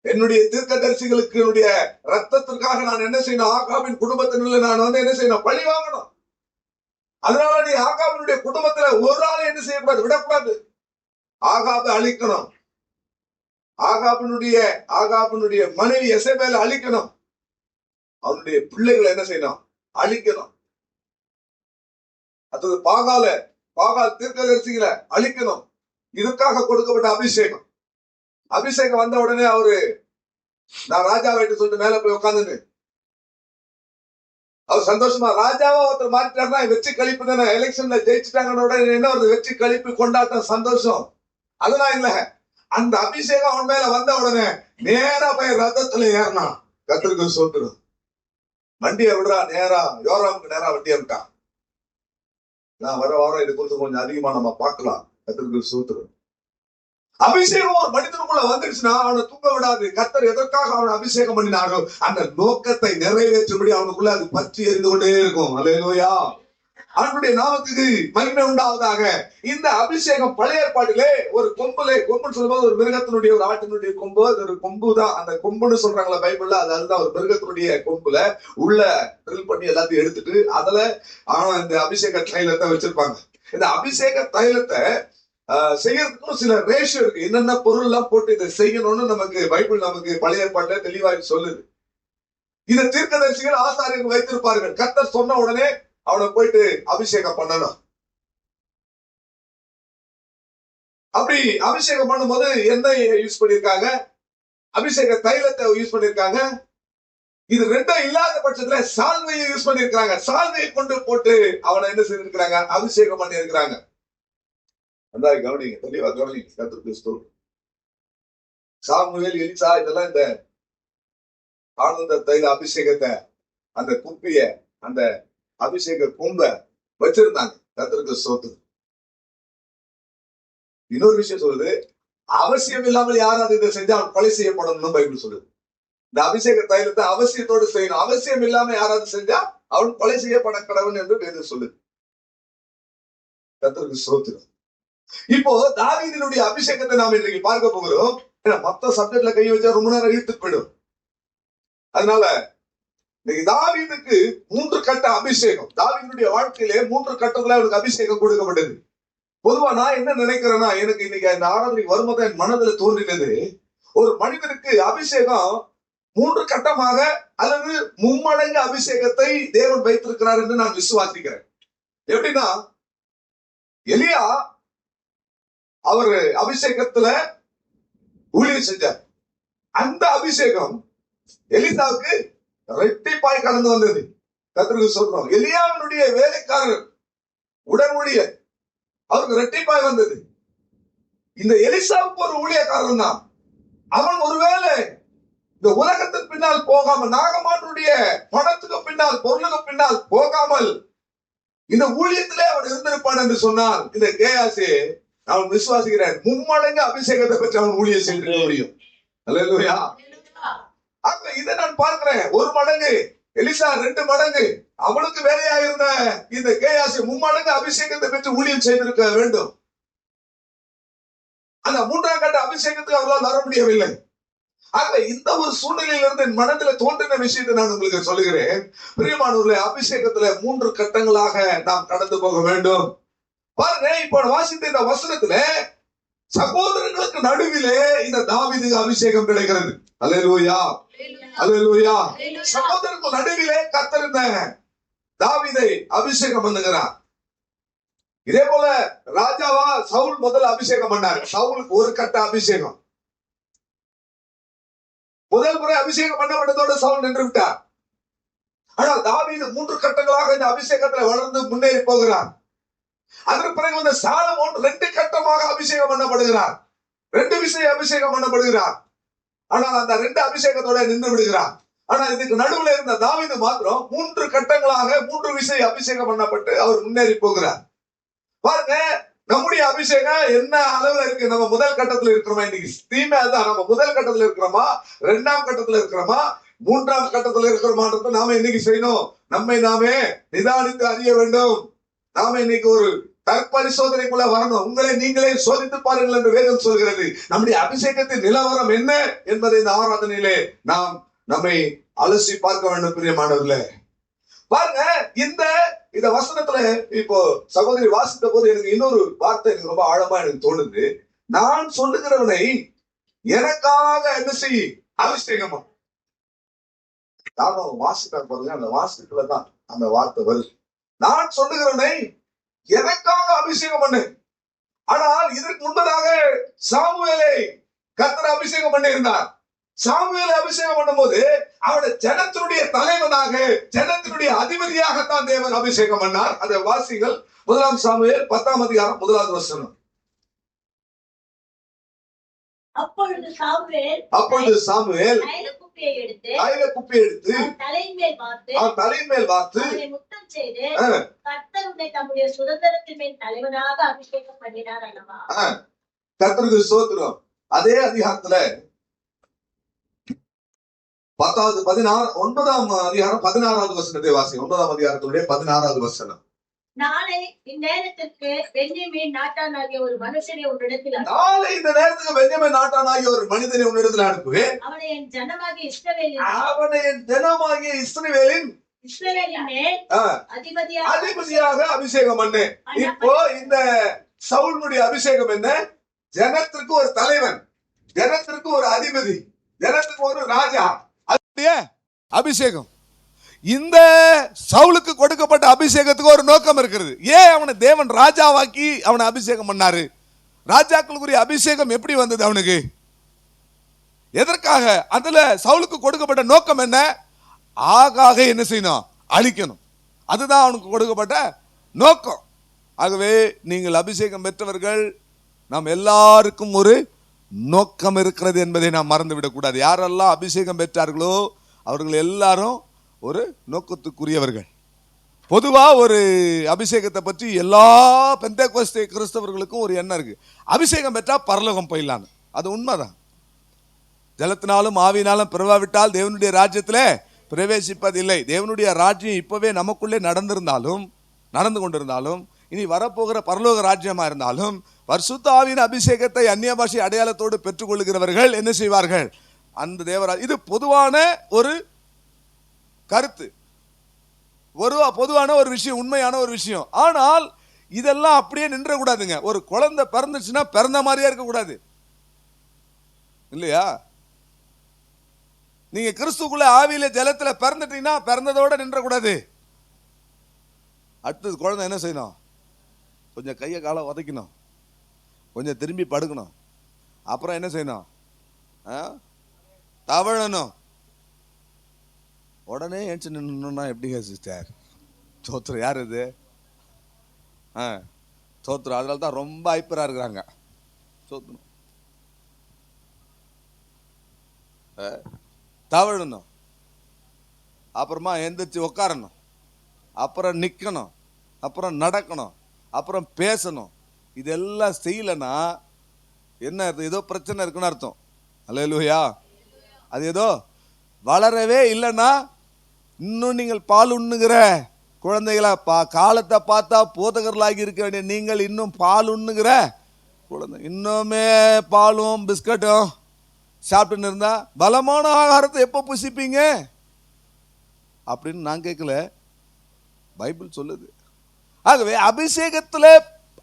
என்னுடைய தீர்க்கதரிசிகளுக்கு என்னுடைய ரத்தத்திற்காக நான் என்ன செய்யணும், ஆகாபின் குடும்பத்தினுள்ள நான் வந்து என்ன செய்யணும், பழி வாங்கணும். அதனால நீ ஆகாபினுடைய குடும்பத்துல ஒரு ஆளை என்ன செய்யக்கூடாது, விடக்கூடாது, ஆகாபை அழிக்கணும், ஆகாபினுடைய மனைவி எசபேலை அழிக்கணும், அவனுடைய பிள்ளைகளை என்ன செய்யணும், அழிக்கணும். அது பாகால் தீர்க்கதரிசிகளை அழிக்கணும். இதுக்காக கொடுக்கப்பட்ட அபிஷேகம். அபிஷேகம் வந்த உடனே அவரு நான் ராஜாவாயிட்டு சொல்லிட்டு மேல போய் உட்காந்துன்னு அவர் சந்தோஷமா ராஜாவா ஒருத்தர் மாறிட்டாருன்னா வெற்றி கழிப்பு தானே, எலெக்ஷன்ல ஜெயிச்சுட்டாங்கன்னு உடனே என்ன ஒரு வெற்றி கழிப்பு கொண்டாட்டம் சந்தோஷம் அதெல்லாம் இல்ல. அந்த அபிஷேகம் அவன் மேல வந்த உடனே நேரா போய் ரத்தத்துல ஏறினான். கர்த்தருக்கு ஸ்தோத்திரம். வண்டியை விடுறா, நேரா யோராமுக்கு நேரா வண்டியை விட்டான். நான் வர வாரம் இது குறித்து கொஞ்சம் அதிகமா நம்ம பார்க்கலாம். கர்த்தருக்கு ஸ்தோத்திரம். அபிஷேகம் ஒரு மனிதனுக்குள்ள வந்துருச்சுன்னா அவனை தூங்க விடாது. கர்த்தர் எதற்காக அவனை அபிஷேகம் பண்ணினாரோ அந்த நோக்கத்தை நிறைவேற்றும்படி அவனுக்குள்ள அது பற்றி எரிந்து கொண்டே இருக்கும். அல்லேலூயா, அவனுடைய நாமத்துக்கு மகிமை உண்டாவதாக. இந்த அபிஷேகம் பழைய ஏற்பாட்டிலே ஒரு கொம்புன்னு சொல்லும்போது ஒரு மிருகத்தினுடைய ஒரு ஆட்டினுடைய கொம்பு, அது ஒரு கொம்பு தான். அந்த கொம்புன்னு சொல்றாங்களா பைபிள்ல, அதுதான் ஒரு மிருகத்தினுடைய கொம்புல உள்ள ட்ரில் பண்ணி எல்லாத்தையும் எடுத்துட்டு அதுல இந்த அபிஷேக தைலத்தை வச்சிருப்பாங்க. இந்த அபிஷேக தைலத்தை செய்யறதுக்கும் சில ரேஷியோ இருக்கு. என்னென்ன பொருள் எல்லாம் போட்டு இதை செய்யணும்னு நமக்கு பைபிள் நமக்கு பழைய ஏற்பாட்டுல தெளிவாக சொல்லுது. இதை தீர்க்கதரிசிகள் ஆசாரியர்கள் வைத்திருப்பார்கள். கர்த்தர் சொன்ன உடனே அவனை போயிட்டு அபிஷேகம் பண்ணணும். அப்படி அபிஷேகம் பண்ணும்போது எண்ணெயை யூஸ் பண்ணிருக்காங்க, அபிஷேக தைலத்தை யூஸ் பண்ணிருக்காங்க. இது ரெண்டும் இல்லாத பட்சத்துல சால்வையை யூஸ் பண்ணிருக்காங்க. சால்வையை கொண்டு போட்டு அவனை என்ன செய்திருக்கிறாங்க, அபிஷேகம் பண்ணி இருக்கிறாங்க. அந்த கவனிங்க, தெளிவா கவனிங்க. கர்த்தருக்கு ஸ்தோத்திரம். சாமுவேல், எலிசா இதெல்லாம் இந்த ஆனந்த தைல அபிஷேகத்தை, அந்த குப்பிய, அந்த அபிஷேக கும்ப வச்சிருந்தாங்க. கர்த்தருக்கு ஸ்தோத்திரம். இன்னொரு விஷயம் சொல்லுது, அவசியம் இல்லாமல் யாராவது இதை செஞ்சா அவன் கொலை செய்யப்படணும்னு பைபிள் சொல்லுது. இந்த அபிஷேக தைலத்தை அவசியத்தோடு செய்யணும். அவசியம் இல்லாம யாராவது செஞ்சா அவன் கொலை செய்யப்பட கடவுள் என்று வேதம் சொல்லுது. கர்த்தருக்கு ஸ்தோத்திரம். இப்போ தாவீதினுடைய அபிஷேகத்தை நாம் இன்றைக்கு பார்க்க போகிறோம். மொத்த சப்ஜெக்ட்ல கை வச்சா ரொம்ப நேரம் இழுத்து போயிடும். அதனால இன்னைக்கு தாவீதுக்கு 3 கட்ட அபிஷேகம். தாவீதினுடைய வாழ்க்கையிலே 3 கட்டத்துல அவனுக்கு அபிஷேகம் கொடுக்கப்பட்டது. பொதுவா நான் என்ன நினைக்கிறேன்னா, எனக்கு இன்னைக்கு இந்த ஆராதனைக்கு வரும்போது என் மனதில் தோன்றினது, ஒரு மனிதனுக்கு அபிஷேகம் 3 கட்டமாக அல்லது மும்மடங்கு அபிஷேகத்தை தேவன் வைத்திருக்கிறார் என்று நான் விசுவாசிக்கிறேன். எப்படின்னா, எலியா அவர் அபிஷேகத்துல ஊழியம் செஞ்சார். அந்த அபிஷேகம் எலிசாவுக்கு ரெட்டிப்பாய் கடந்து வந்தது. கர்த்தருக்கு சொல்றோம், எலியாவினுடைய வேலைக்காரர் உடன் ஊழியர், அவருக்கு ரெட்டிப்பாய் வந்தது. இந்த எலிசாவுக்கு ஒரு ஊழியக்காரன் தான். அவன் ஒருவேளை இந்த உலகத்தின் பின்னால் போகாமல், நாகமானுடைய பணத்துக்கு பின்னால், பொருளுக்கு பின்னால் போகாமல் இந்த ஊழியத்திலே அவன் இருந்திருப்பான் என்று சொன்னால், இந்த கேயாசி அவன் விசுவாசிக்கிறேன், மும்மடங்கு அபிஷேகத்தை பற்றி அவன் ஊழியம் செய்திருக்க முடியும். அல்லேலூயா. ஆக இதை நான் பார்க்கிறேன். 1 மடங்கு எலிசா, 2 மடங்கு அவனுக்கு வேலையா இருந்த இந்த கேயாசி மும்மடங்கு அபிஷேகத்தை பெற்று ஊழியம் செய்திருக்க வேண்டும். அந்த 3ஆம் கட்ட அபிஷேகத்துக்கு அவர்களால் வர முடியவில்லை. ஆக இந்த ஒரு சூழ்நிலையிலிருந்து என் மனதில தோன்றின விஷயத்தை நான் உங்களுக்கு சொல்லுகிறேன். பிரியமானவர்களே, அபிஷேகத்துல 3 கட்டங்களாக நாம் கடந்து போக வேண்டும். பாருங்க, இப்போ வாசித்த இந்த வசனத்துல சகோதரர்களுக்கு நடுவிலே இந்த தாவீதுக்கு அபிஷேகம் கிடைக்கிறது. அல்லேலூயா, அல்லேலூயா. சகோதரர்கள் நடுவிலே கர்த்தர் இந்த தாவீதை அபிஷேகம் பண்ணுகிறார். இதே போல ராஜாவா சவுல் முதல்ல அபிஷேகம் பண்ணார். சவுலுக்கு ஒரு கட்ட அபிஷேகம். முதல் முறை அபிஷேகம் பண்ணப்பட்டதோடு சவுல் நின்று விட்டார். ஆனால் தாவீது 3 கட்டங்களாக இந்த அபிஷேகத்தில் வளர்ந்து முன்னேறி போகிறார். அதற்கு பிறகு வந்து சாலமோன் 2 கட்டமாக அபிஷேகம் பண்ணப்படுகிறார். 2 விசை அபிஷேகம் பண்ணப்படுகிறார். ஆனால் அந்த 2 அபிஷேகத்தோட நின்று விடுகிறார். ஆனால் இதுக்கு நடுவில் இருந்த தாவீது மாத்திரம் 3 கட்டங்களாக 3 விசை அபிஷேகம் பண்ணப்பட்டு அவர் முன்னேறி போகிறார். பாருங்க, நம்முடைய அபிஷேகம் என்ன அளவுல இருக்கு? நம்ம முதல் கட்டத்துல இருக்கிறோமா? இன்னைக்கு தீமை அதுதான். நம்ம முதல் கட்டத்துல இருக்கிறோமா, 2ஆம் கட்டத்துல இருக்கிறோமா, 3ஆம் கட்டத்துல இருக்கிறோமான்றத நாம இன்னைக்கு செய்யணும். நம்மை நாமே நிதானித்து அறிய வேண்டும். நாம இன்னைக்கு ஒரு தற்பரிசோதனைக்குள்ள வரணும். உங்களை நீங்களே சோதித்து பாருங்கள் என்று வேதம் சொல்கிறது. நம்முடைய அபிஷேகத்தின் நிலவரம் என்ன என்பதை இந்த ஆராதனையிலே நாம் நம்மை அலசி பார்க்க வேண்டும். பிரியமானவர்களே, பாருங்க, இந்த வசனத்துல இப்போ சகோதரி வாசித்த போது எனக்கு இன்னொரு வார்த்தை எனக்கு ரொம்ப ஆழமா எனக்கு தோணுது. நான் சொல்லுகிறவனை எனக்காக என்ன செய் அபிஷேகமா. நானும் வாசிப்பேன் பாருங்க, அந்த வாசிப்புலதான் அந்த வார்த்தை வருது. நான் சொல்லுகிறவனை எனக்காக அபிஷேகம் பண்ணு. ஆனால் இதற்கு முன்பதாக சாமுவேலை கர்த்தர் அபிஷேகம் பண்ணி இருந்தார். சாமுவேலை அபிஷேகம் பண்ணும் போது அவனை ஜனத்தினுடைய தலைவனாக, ஜனத்தினுடைய அதிபதியாகத்தான் தேவன் அபிஷேகம் பண்ணார். அதை வாசிகள் 1 சாமுவேல் 10ஆம் அதிகாரம் 1வது வசனம். அப்பொழுது சாமுவேல் தைல குப்பியை எடுத்து தலையின் மேல் வார்த்து முத்தம் செய்து கர்த்தர் உன்னை தம்முடைய சுதந்திரத்தின் மேல் தலைவனாக அபிஷேகம் பண்ணினார் அல்லவா. கர்த்தருக்கு ஸ்தோத்திரம். அதே அதிகாரத்துல 9ஆம் அதிகாரம் 16வது வசனத்தை வாசி. 9ஆம் அதிகாரத்துடைய 16வது வசனம். நாளை இந்த நேரத்துக்கு பென்யமீன் நாட்டானாகிய ஒரு மனுஷனை உன்னிடத்தில் அனுப்புவேன். அவனை என் ஜனமாகிய இஸ்ரவேலின் மேல் அதிபதியாக அபிஷேகம் பண்ணு. இப்போ இந்த சவுலுடைய அபிஷேகம் என்ன? ஜனத்திற்கு ஒரு தலைவன், ஜனத்திற்கு ஒரு அதிபதி, ஜனத்துக்கு ஒரு ராஜா. அபிஷேகம். இந்த சவுலுக்கு கொடுக்கப்பட்ட அபிஷேகத்துக்கு ஒரு நோக்கம் இருக்கிறது. ஏன் அவனை தேவன் ராஜாவாக்கி அவனை அபிஷேகம் பண்ணாரு? ராஜாக்களுக்குரிய அபிஷேகம் எப்படி வந்தது அவனுக்கு? எதற்காக? அதுல சவுலுக்கு கொடுக்கப்பட்ட நோக்கம் என்ன? ஆகாக என்ன செய்யணும்? அழிக்கணும். அதுதான் அவனுக்கு கொடுக்கப்பட்ட நோக்கம். ஆகவே நீங்கள் அபிஷேகம் பெற்றவர்கள், நாம் எல்லாருக்கும் ஒரு நோக்கம் இருக்கிறது என்பதை நாம் மறந்துவிடக்கூடாது. யாரெல்லாம் அபிஷேகம் பெற்றார்களோ அவர்கள் எல்லாரும் ஒரு நோக்கத்துக்குரியவர்கள். பொதுவா ஒரு அபிஷேகத்தை பற்றி எல்லா பெந்தேகோஸ்தே கிறிஸ்தவர்களுக்கும் ஒரு எண்ணம் இருக்கு. அபிஷேகம் பெற்றா பரலோகம் போயிடலான்னு. அது உண்மைதான். ஜலத்தினாலும் ஆவியினாலும் பிறவாவிட்டால் தேவனுடைய ராஜ்யத்திலே பிரவேசிப்பதில்லை. தேவனுடைய ராஜ்யம் இப்பவே நமக்குள்ளே நடந்து கொண்டிருந்தாலும் இனி வரப்போகிற பரலோக ராஜ்யமா இருந்தாலும் பரிசுத்த ஆவியின் அபிஷேகத்தை அந்நிய பாஷை அடையாளத்தோடு பெற்றுக்கொள்கிறவர்கள் என்ன செய்வார்கள்? அந்த தேவராஜ். இது பொதுவான ஒரு கருத்து, பொதுவான ஒரு விஷயம், உண்மையான ஒரு விஷயம். ஆனால் இதெல்லாம் அப்படியே நின்றக்கூடாதுங்க. ஒரு குழந்தை பிறந்துச்சுன்னா பிறந்த மாதிரியா இருக்கக்கூடாது, இல்லையா? நீங்க கிறிஸ்துக்குள்ள ஆவியில ஜலத்துல பிறந்துட்டீங்கன்னா பிறந்ததோட நின்றக்கூடாது. அடுத்தது குழந்தை என்ன செய்யணும்? கொஞ்சம் கையை காலை உதைக்கணும், கொஞ்சம் திரும்பி படுக்கணும், அப்புறம் என்ன செய்யணும்? தவழணும். உடனே ஏன்ச்சு நின்னுன்னா எப்படிங்க சிஸ்டர்? சோத்திரம். யார் இது? சோத்திரம். அதனால தான் ரொம்ப ஐப்பரா இருக்கிறாங்க. சோத்திரம். தவழணும், அப்புறமா எந்திரிச்சு உட்காரணும், அப்புறம் நிற்கணும், அப்புறம் நடக்கணும், அப்புறம் பேசணும். இதெல்லாம் செய்யலைன்னா என்ன அர்த்தம்? ஏதோ பிரச்சனை இருக்குன்னு அர்த்தம். அல்லேலூயா. அது ஏதோ வளரவே இல்லைன்னா இன்னும் நீங்கள் பால் உண்ணுகிற குழந்தைகளா காலத்தை பார்த்தா போதகர்களாகி இருக்க வேண்டிய நீங்கள் இன்னும் பால் உண்ணுகிற குழந்தை இன்னுமே பாலும் பிஸ்கட்டும் சாப்பிட்டுன்னு இருந்தா பலமான ஆகாரத்தை எப்போ புசிப்பீங்க அப்படின்னு நான் கேட்கல, பைபிள் சொல்லுது. ஆகவே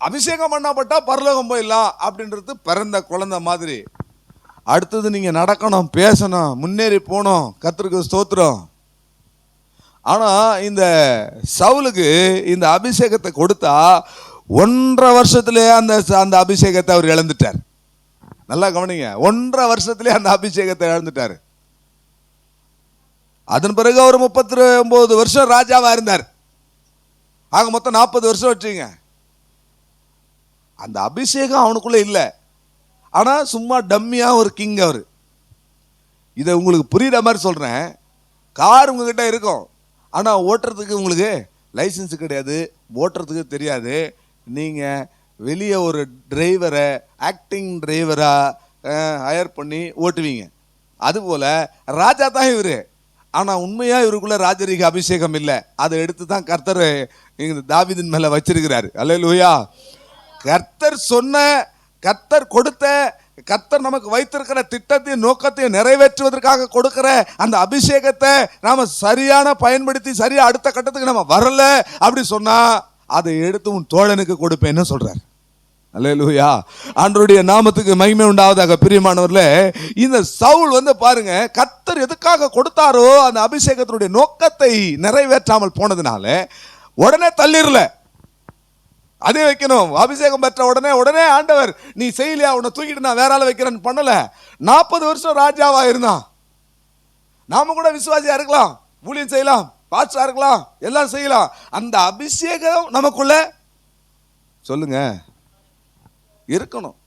அபிஷேகம் பண்ணப்பட்டா பரலோகம் போயிடலாம் அப்படின்றது பிறந்த குழந்தை மாதிரி. அடுத்தது நீங்க நடக்கணும், பேசணும், முன்னேறி போகணும். கர்த்தருக்கு ஸ்தோத்திரம். ஆனா இந்த சவுலுக்கு இந்த அபிஷேகத்தை கொடுத்தா 1.5 வருஷத்திலே அந்த அபிஷேகத்தை அவர் இழந்துட்டார். நல்லா கவனிங்க, 1.5 வருஷத்திலே அந்த அபிஷேகத்தை இழந்துட்டார். அதன் பிறகு அவர் 39 வருஷம் ராஜாவா இருந்தார். ஆக மொத்தம் 40 வருஷம் வச்சுங்க. அந்த அபிஷேகம் அவனுக்குள்ள இல்லை, ஆனா சும்மா டம்மியா ஒரு கிங் அவர். இதை உங்களுக்கு புரியுற மாதிரி சொல்றேன். கார் உங்ககிட்ட இருக்கும், ஆனா ஓட்டுறதுக்கு உங்களுக்கு லைசன்ஸ் கிடையாது, ஓட்டுறதுக்கு தெரியாது. நீங்க வெளியே ஒரு டிரைவரை ஆக்டிங் டிரைவரா ஹயர் பண்ணி ஓட்டுவீங்க. அதுபோல ராஜா தான் இவரு, ஆனா உண்மையா இவருக்குள்ள ராஜரீக அபிஷேகம் இல்லை. அதை எடுத்து தான் கர்த்தர் தாவீதின் மேல வச்சிருக்கிறாரு. அல்லேலூயா. கர்த்தர் சொன்ன, கர்த்தர் கொடுத்த, கர்த்தர் நமக்கு வைத்திருக்கிற திட்டத்தையும் நோக்கத்தையும் நிறைவேற்றுவதற்காக கொடுக்கிற அந்த அபிஷேகத்தை நாம சரியான பயன்படுத்தி சரியா அடுத்த கட்டத்துக்கு நம்ம வரல அப்படி சொன்னா அதை எடுத்து உன் தோழனுக்கு கொடுப்பேன்னு சொல்றார். அல்லேலூயா. ஆண்டவருடைய நாமத்துக்கு மகிமை உண்டாவதாக. பிரியமானவர்களே, இந்த சவுல் பாருங்க, கர்த்தர் எதுக்காக கொடுத்தாரோ அந்த அபிஷேகத்தினுடைய நோக்கத்தை நிறைவேற்றாமல் போனதுனால உடனே தள்ளிரல. அதே வைக்கணும். அபிஷேகம் பெற்ற உடனே ஆண்டவர் நீ செய்யலையா, உன்னை தூக்கிட்டு நான் வேற ஆள வைக்கிறேன்னு பண்ணல. 40 வருஷம் ராஜாவா இருந்தான். நாம கூட விசுவாசியா இருக்கலாம், ஊழியம் செய்யலாம், பாஸ்டரா இருக்கலாம், எல்லாம் செய்யலாம். அந்த அபிஷேகம் நமக்குள்ள சொல்லுங்க இருக்கணும்.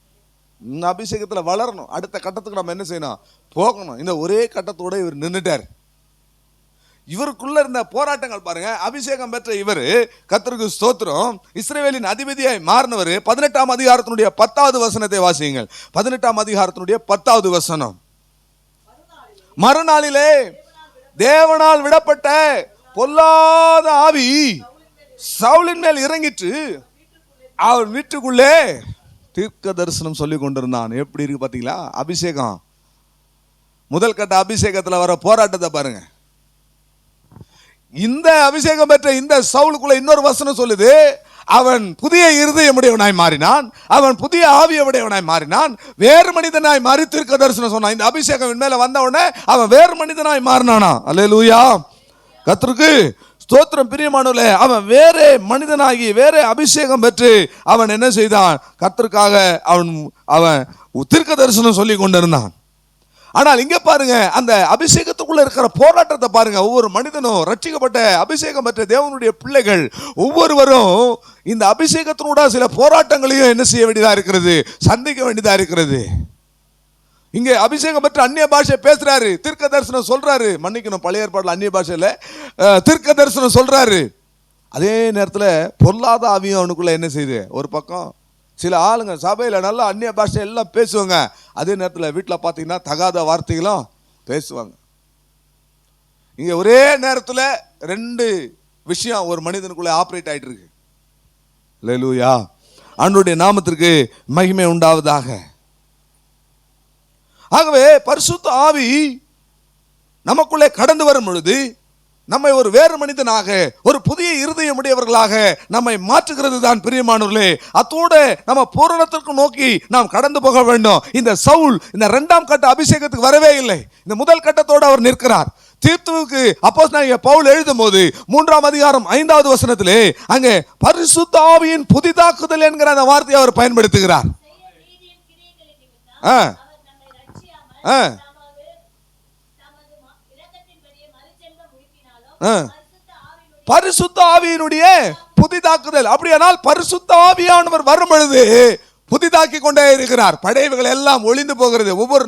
இந்த அபிஷேகத்துல வளரணும். அடுத்த கட்டத்துக்கு நம்ம என்ன செய்யணும், போகணும். இந்த ஒரே கட்டத்தோட இவர் நின்றுட்டார். இவருக்குள்ள இருந்த போராட்டங்கள் பாருங்க. அபிஷேகம் பெற்ற இவர், கர்த்தருக்கு ஸ்தோத்திரம், இஸ்ரவேலின் அதிபதியாய் மாறினவர். 18ஆம் அதிகாரத்தினுடைய 10வது வசனத்தை வாசியுங்கள். 18ஆம் அதிகாரத்தினுடைய 10வது வசனம். மறுநாளிலே தேவனால் விடப்பட்ட பொல்லாத ஆவி சவுலின் மேல் இறங்கிட்டு அவன் வீட்டுக்குள்ளே தீர்க்க தரிசனம் சொல்லி கொண்டிருந்தான். எப்படி இருக்கு பாத்தீங்களா அபிஷேகம்? முதல் கட்ட அபிஷேகத்துல வர போராட்டத்தை பாருங்க. இந்த அபிஷேகம் பெற்ற இந்த சவுலுக்குள்ள இன்னொரு வசனம் சொல்லுது, அவன் புதிய இருதயமுடையவனாய் மாறினான், அவன் புதிய ஆவியுடையவனாய் மாறினான், வேறு மனிதனாய் மாறி தீர்க்க தரிசனம் சொன்னான். இந்த அபிஷேகம் மேல வந்த உடனே அவன் வேறு மனிதனாய் மாறினானா. அல்லேலூயா. கர்த்தருக்கு ஸ்தோத்திரம். பிரியமானவர்களே, அவன் வேற மனிதனாகி வேற அபிஷேகம் பெற்று அவன் என்ன செய்தான், கர்த்தருக்காக அவன் தீர்க்க தரிசனம் சொல்லி கொண்டிருந்தான். ஆனால் இங்க பாருங்க, அந்த அபிஷேகத்துக்குள்ள இருக்கிற போராட்டத்தை பாருங்க. ஒவ்வொரு மனிதனும் ரட்சிக்கப்பட்ட அபிஷேகம் பெற்ற தேவனுடைய பிள்ளைகள் ஒவ்வொருவரும் இந்த அபிஷேகத்தினோட சில போராட்டங்களையும் என்ன செய்ய வேண்டியதா இருக்கிறது, சந்திக்க வேண்டியதா இருக்கிறது. இங்க அபிஷேகம் பெற்ற அந்நிய பாஷை பேசுறாரு, தீர்க்க தரிசனம் சொல்றாரு. மன்னிக்கணும், பழைய ஏற்பாடுல அந்நிய பாஷையில தீர்க்க தரிசனம் சொல்றாரு. அதே நேரத்தில் பொல்லாத ஆவியும் அவனுக்குள்ள என்ன செய்யுது. ஒரு பக்கம் சில ஆளுங்க சபையில் நல்லா அந்நிய பாஷை எல்லாம் பேசுவாங்க, அதே நேரத்தில் வீட்டில் பார்த்தீங்கன்னா தகாத வார்த்தைகளும் பேசுவாங்க. இங்கே ஒரே நேரத்தில் 2 விஷயம் ஒரு மனிதனுக்குள்ளே ஆப்ரேட் ஆகிட்டு இருக்கு. அல்லேலூயா. ஆண்டவருடைய நாமத்திற்கு மகிமை உண்டாவதாக. ஆகவே பரிசுத்த ஆவி நமக்குள்ளே கடந்து வரும் பொழுது நம்மை ஒரு வேறு மனிதனாக, ஒரு புதிய இருதயம் உடையவர்களாக நம்மை மாற்றுகிறது தான் பிரியமானவர்களே. அத்தோடு நம்ம பூரணத்திற்கு நோக்கி நாம் கடந்து போக வேண்டும். இந்த சவுல் இந்த 2ஆம் கட்ட அபிஷேகத்துக்கு வரவே இல்லை. இந்த முதல் கட்டத்தோடு அவர் நிற்கிறார். தீத்துவுக்கு அப்போஸ்தலனாகிய பவுல் எழுதும் போது 3ஆம் அதிகாரம் 5வது வசனத்திலே அங்கே பரிசுத்த ஆவியின் புதிதாக்குதல் என்கிற அந்த வார்த்தையை அவர் பயன்படுத்துகிறார். பரிசுத்த ஆவியினுடைய புதிதாக்குதல். அப்படியானால் பரிசுத்த ஆவியானவர் வரும் பொழுது புதிதாக்கி கொண்டே இருக்கிறார். படைவுகள் எல்லாம் ஒளிந்து போகிறது. ஒவ்வொரு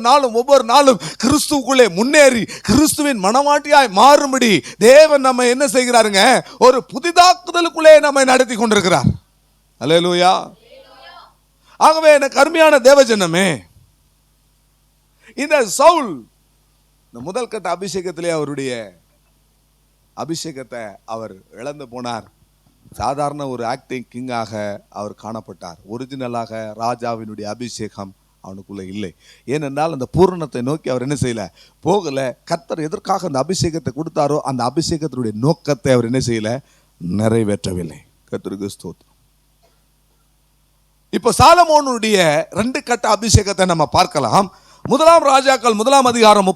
நாளும் கிறிஸ்துவுக்குள்ளே முன்னேறி கிறிஸ்துவின் மனவாட்டியாய் மாறும்படி தேவன் நம்ம என்ன செய்கிறாருங்க, ஒரு புதிதாக்குதலுக்குள்ளே நம்மை நடத்தி கொண்டிருக்கிறார். அல்லேலூயா. ஆகவே எனக்கு அருமையான தேவஜனமே, இந்த சவுல் இந்த முதல் கட்ட அபிஷேகத்திலே அவருடைய அபிஷேகத்தை அவர் இழந்து போனார். சாதாரண ஒரு ஆக்டிங் கிங்காக அவர் காணப்பட்டார். ஒரிஜினலாக ராஜாவினுடைய அபிஷேகம் அவனுக்குள்ள இல்லை. ஏனென்றால் அந்த பூரணத்தை நோக்கி அவர் என்ன செய்யல, போகல. கர்த்தர் எதற்காக அந்த அபிஷேகத்தை கொடுத்தாரோ அந்த அபிஷேகத்தினுடைய நோக்கத்தை அவர் என்ன செய்யல, நிறைவேற்றவில்லை. கர்த்தருக்கு ஸ்தோத்திரம். இப்ப சாலமோனுடைய 2 கட்ட அபிஷேகத்தை நம்ம பார்க்கலாம். முதலாம் ராஜாக்கள் 1 அதிகாரம்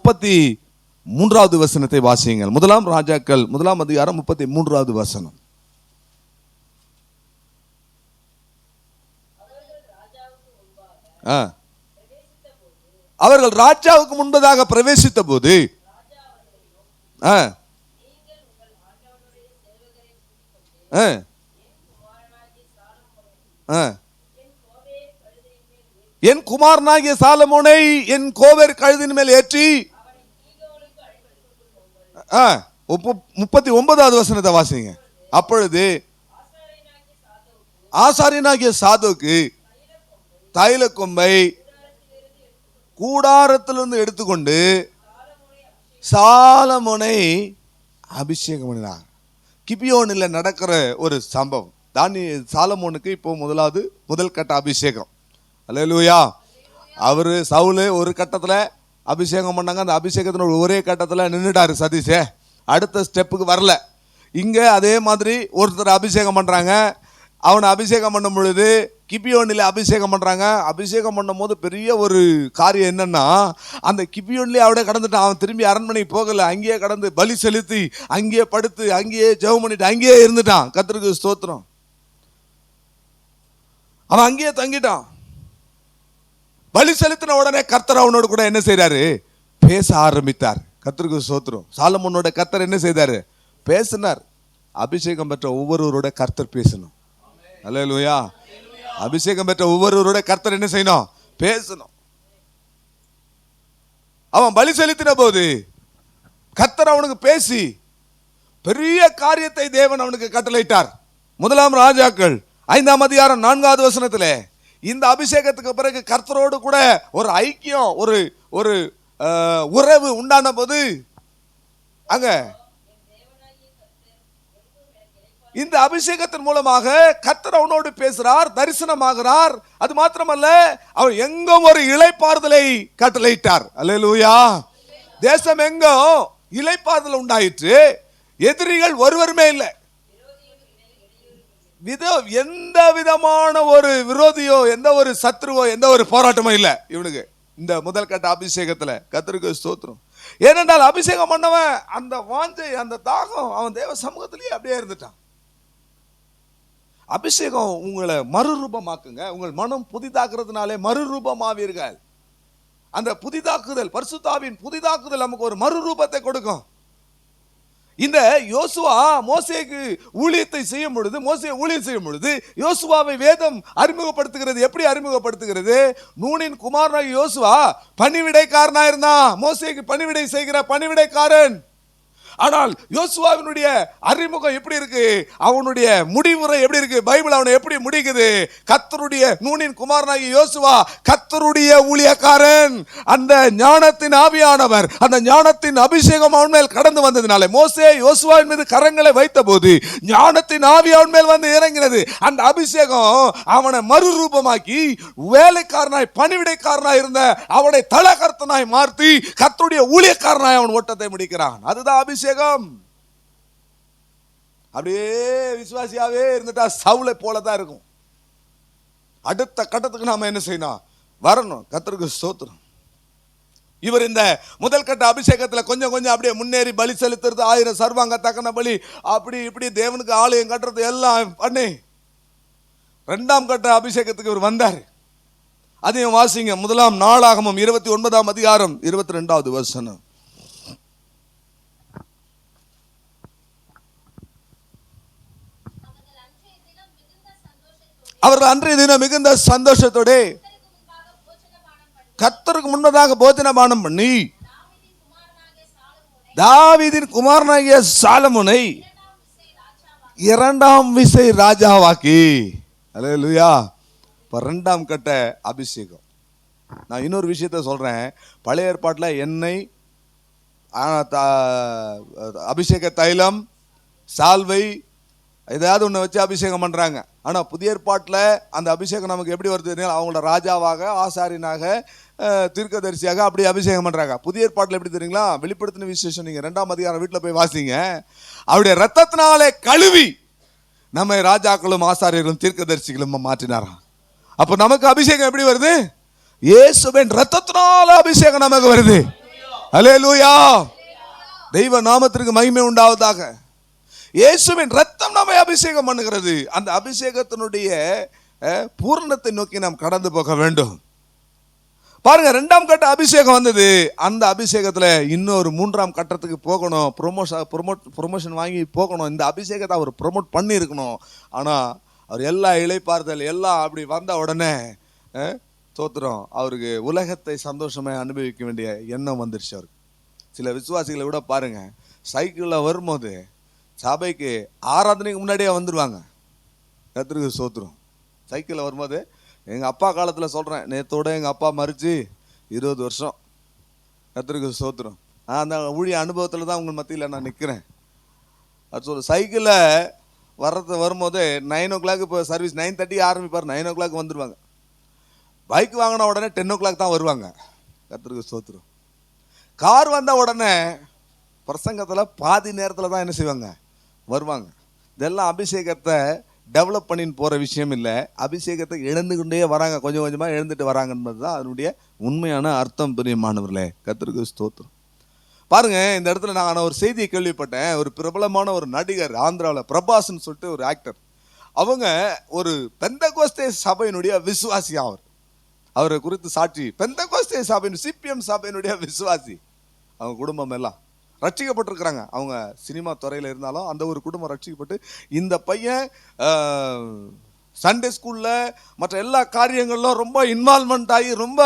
33வது வசனத்தை வாசியுங்கள். முதலாம் ராஜாக்கள் 1 அதிகாரம் 33வது வசனம். அவர்கள் ராஜாவுக்கு முன்பதாக பிரவேசித்த போது என் குமாரனாகிய சாலமோனை என் கோவேர் கழுதின் மேல் ஏற்றி 39வது வசனத்தை வாசிங்க. அப்பொழுது ஆசாரியனாகிய சாதோக்கு தைல கொம்பை கூடாரத்திலிருந்து எடுத்துக்கொண்டு சாலமோனை அபிஷேகம் பண்ணினார். கிபியோனில் நடக்கிற ஒரு சம்பவம். சாலமோனுக்கு இப்போ முதல் கட்ட அபிஷேகம். அல்லேலூயா. அவரு சவுலு ஒரு கட்டத்தில் அபிஷேகம் பண்ணாங்க. அந்த அபிஷேகத்தினோட ஒரே கட்டத்தில் நின்றுட்டாரு சதீஷே, அடுத்த ஸ்டெப்புக்கு வரல. இங்கே அதே மாதிரி ஒருத்தர் அபிஷேகம் பண்ணுறாங்க. அவனை அபிஷேகம் பண்ணும் பொழுது கிபியோனில் அபிஷேகம் பண்ணுறாங்க. அபிஷேகம் பண்ணும் போது பெரிய ஒரு காரியம் என்னன்னா, அந்த கிபியோன்லேயே அவட கடந்துட்டான். அவன் திரும்பி அரண்மனைக்கு போகலை, அங்கேயே கடந்து பலி செலுத்தி அங்கேயே படுத்து அங்கேயே ஜெபம் பண்ணிட்டு அங்கேயே இருந்துட்டான். கர்த்தருக்கு ஸ்தோத்திரம். அவன் அங்கேயே தங்கிட்டான். பலி செலுத்தின உடனே கர்த்தர் அவனோடு கூட என்ன செய்றாரு, பேச ஆரம்பித்தார். கர்த்தருக்கு ஸ்தோத்திரம். சாலமோனோட கர்த்தர் என்ன செய்தாரு, பேசினார். அபிஷேகம் பெற்ற ஒவ்வொருவரோட கர்த்தர் பேசணும். அல்லேலூயா. அபிஷேகம் பெற்ற ஒவ்வொருவரோட கர்த்தர் என்ன செய்யணும், பேசணும். அவன் பலி செலுத்தின போது கர்த்தர் அவனுக்கு பேசி பெரிய காரியத்தை தேவன் அவனுக்கு கட்டளையிட்டார். முதலாம் ராஜாக்கள் 5 அதிகாரம் 4வது வசனத்திலே இந்த அபிஷேகத்துக்கு பிறகு கர்த்தரோடு கூட ஒரு ஐக்கியம், ஒரு உறவு உண்டான போது அங்க இந்த அபிஷேகத்தின் மூலமாக கர்த்தர் அவனோடு பேசுறார், தரிசனமாகிறார். அது மாத்திரமல்ல, அவர் எங்கும் ஒரு இளைப்பாறுதலை கட்டளையிட்டார். அல்லேலூயா. தேசம் எங்கும் இளைப்பாறுதல் உண்டாயிற்று. எதிரிகள் ஒருவருமே இல்லை. எந்த விதமான ஒரு விரோதியோ, எந்த ஒரு சத்ருவோ, எந்த ஒரு போராட்டமோ இல்லை இவனுக்கு இந்த முதல் கட்ட அபிஷேகத்துல. கர்த்தருக்கு ஸ்தோத்திரம். ஏனென்றால் அபிஷேகம் பண்ணவன் அந்த வாஞ்சை, அந்த தாகம் அவன் தேவ சமூகத்திலேயே அப்படியே இருந்துட்டான். அபிஷேகம் உங்களை மறுரூபமாக்குங்க. உங்கள் மனம் புதிதாக்குறதுனாலே மறுரூபமாவீர்கள். அந்த புதிதாக்குதல், பரிசுத்தாவின் புதிதாக்குதல் நமக்கு ஒரு மறுரூபத்தை கொடுக்கும். இந்த யோசுவா மோசேக்கு ஊழியத்தை செய்யும் பொழுது, மோசே ஊழியம் செய்யும் பொழுது யோசுவாவை வேதம் அறிமுகப்படுத்துகிறது. எப்படி அறிமுகப்படுத்துகிறது? நூனின் குமாரனாகிய யோசுவா பணிவிடைக்காரனா இருந்தான். மோசேக்கு பணிவிடை செய்கிற பணிவிடைக்காரன். ஆனால் யோசுவாவினுடைய அறிமுகம் எப்படி இருக்கு, அவனுடைய முடிவுரை எப்படி இருக்கு, பைபிள் அவனை எப்படி முடிக்குது? கர்த்தருடைய நூனின் குமாரனாகிய யோசுவா கர்த்தருடைய ஊழியக்காரன். அந்த ஞானத்தின் ஆவியானவர், அந்த ஞானத்தின் அபிஷேகம் அவன் மேல் கடந்து வந்ததினாலே, மோசே யோசுவாவின் மீது கரங்களை வைத்த போது ஞானத்தின் ஆவி அவன் மேல் வந்து இறங்கினது. அந்த அபிஷேகம் அவனை மறுரூபமாக்கி வேலைக்காரனாய், பணிவிடைக்காரனாய் இருந்த அவனை தலகர்த்தனாய் மாற்றி கர்த்தருடைய ஊழியக்காரனாய் அவன் ஓட்டத்தை முடிக்கிறான். அதுதான் அபிஷேகம். அப்படியே விசுவாசியாவே இருந்துட்டா சவுலை போலதான் இருக்கும். அடுத்த கட்டத்துக்கு நாம என்ன செய்யணும், வரணும். கர்த்தருக்கு ஸ்தோத்திரம். இவர் இந்த முதல் கட்ட அபிஷேகத்துல கொஞ்சம் கொஞ்சம் அப்படியே முன்னேறி பலி செலுத்துறது, 1000 சர்வாங்க தக்கன பலி, அப்படி இப்படி தேவனுக்கு ஆலயம் கட்டுறது எல்லாம் பண்ணி 2ஆம் கட்ட அபிஷேகத்துக்கு இவர் வந்தார். அதையும் வாசிங்க. முதலாம் நாளாகமம் 29ஆம் அதிகாரம் 22வது வசனம். அவர்கள் அன்றைய தினம் மிகுந்த சந்தோஷத்தோட கர்த்தருக்கு முன்னதாக போஜனபானம் பண்ணி தாவீதின் குமாரனாகிய சாலமோனை 2ஆம் விசை ராஜாவாக்கி. அல்லேலூயா. 2ஆம் கட்ட அபிஷேகம். நான் இன்னொரு விஷயத்த சொல்றேன். பழைய ஏற்பாட்டில் எண்ணெய், அபிஷேக தைலம், சால்வை, ஏதாவது ஒன்று வச்சு அபிஷேகம் பண்ணுறாங்க. ஆனால் புதிய ஏற்பாட்டில் அந்த அபிஷேகம் நமக்கு எப்படி வருது? அவங்கள ராஜாவாக, ஆசாரியனாக, தீர்க்கதரிசியாக அப்படி அபிஷேகம் பண்ணுறாங்க. புதிய ஏற்பாட்டில் எப்படி தெரியுங்களா? வெளிப்படுத்தின விசேஷம் நீங்கள் 2ஆம் அதிகாரம் வீட்டில் போய் வாசிங்க. அவருடைய ரத்தத்தினாலே கழுவி நம்மை ராஜாக்களும் ஆசாரியர்களும் தீர்க்கதரிசிகளும் மாற்றினாராம். அப்போ நமக்கு அபிஷேகம் எப்படி வருது? இயேசுவின் ரத்தத்தினால அபிஷேகம் நமக்கு வருது. அல்லேலூயா, தெய்வ நாமத்திற்கு மகிமை உண்டாவதாக. இயேசுவின் ரத்தம் நம்மை அபிஷேகம் பண்ணுகிறது. அந்த அபிஷேகத்தினுடைய பூரணத்தை நோக்கி நாம் கடந்து போக வேண்டும். பாருங்க, 2ஆம் கட்ட அபிஷேகம் வந்தது. அந்த அபிஷேகத்தில் இன்னொரு 3ஆம் கட்டத்துக்கு போகணும். ப்ரொமோஷன் வாங்கி போகணும். இந்த அபிஷேகத்தை அவர் ப்ரொமோட் பண்ணி இருக்கணும். ஆனால் அவர் எல்லா இளைப்பாறுதல் எல்லாம் அப்படி வந்த உடனே தோத்துறோம், அவருக்கு உலகத்தை சந்தோஷமாக அனுபவிக்க வேண்டிய எண்ணம் வந்துருச்சு அவருக்கு. சில விசுவாசிகளை கூட பாருங்க, சைக்கிளில் வரும்போது சபைக்கு ஆராதனைக்கு முன்னாடியே வந்துடுவாங்க. கர்த்தருக்கு ஸ்தோத்திரம். சைக்கிளில் வரும்போது, எங்கள் அப்பா காலத்தில் சொல்கிறேன், நேற்றோட எங்கள் அப்பா மரிச்சு 20 வருஷம். கர்த்தருக்கு ஸ்தோத்திரம். அந்த ஊழிய அனுபவத்தில் தான் உங்கள் மத்தியில் நான் நிற்கிறேன். அது சைக்கிளில் வரும்போது 9 o'clock இப்போ சர்வீஸ் 9:30 ஆரம்பிப்பார், 9 o'clock வந்துடுவாங்க. பைக் வாங்கின உடனே 10 o'clock தான் வருவாங்க. கர்த்தருக்கு ஸ்தோத்திரம். கார் வந்த உடனே பிரசங்கத்தில் பாதி நேரத்தில் தான் என்ன செய்வாங்க? வருவாங்க. இதெல்லாம் அபிஷேகத்தை டெவலப் பண்ணின்னு போகிற விஷயம் இல்லை. அபிஷேகத்தை இழந்துக்கிட்டே வராங்க, கொஞ்சம் கொஞ்சமாக எழுந்துட்டு வராங்கன்றது தான் அதனுடைய உண்மையான அர்த்தம். பிரியமானவர்களே, கர்த்தருக்கு ஸ்தோத்திரம். பாருங்க, இந்த இடத்துல நான் ஒரு செய்தியை கேள்விப்பட்டேன். ஒரு பிரபலமான ஒரு நடிகர் ஆந்திராவில், பிரபாஸ்ன்னு சொல்லிட்டு ஒரு ஆக்டர். அவங்க ஒரு பெந்தகோஸ்தே சபையினுடைய விசுவாசி. அவரை குறித்து சாட்சி, பெந்தகோஸ்தே சபையின் CPM சபையினுடைய விசுவாசி. அவங்க குடும்பம் எல்லாம் ரட்சிக்கப்பட்டிருக்கிறாங்க. அவங்க சினிமா துறையில் இருந்தாலும் அந்த ஒரு குடும்பம் ரட்சிக்கப்பட்டு, இந்த பையன் சண்டே ஸ்கூலில் மற்ற எல்லா காரியங்களிலும் ரொம்ப இன்வால்மெண்ட் ஆகி, ரொம்ப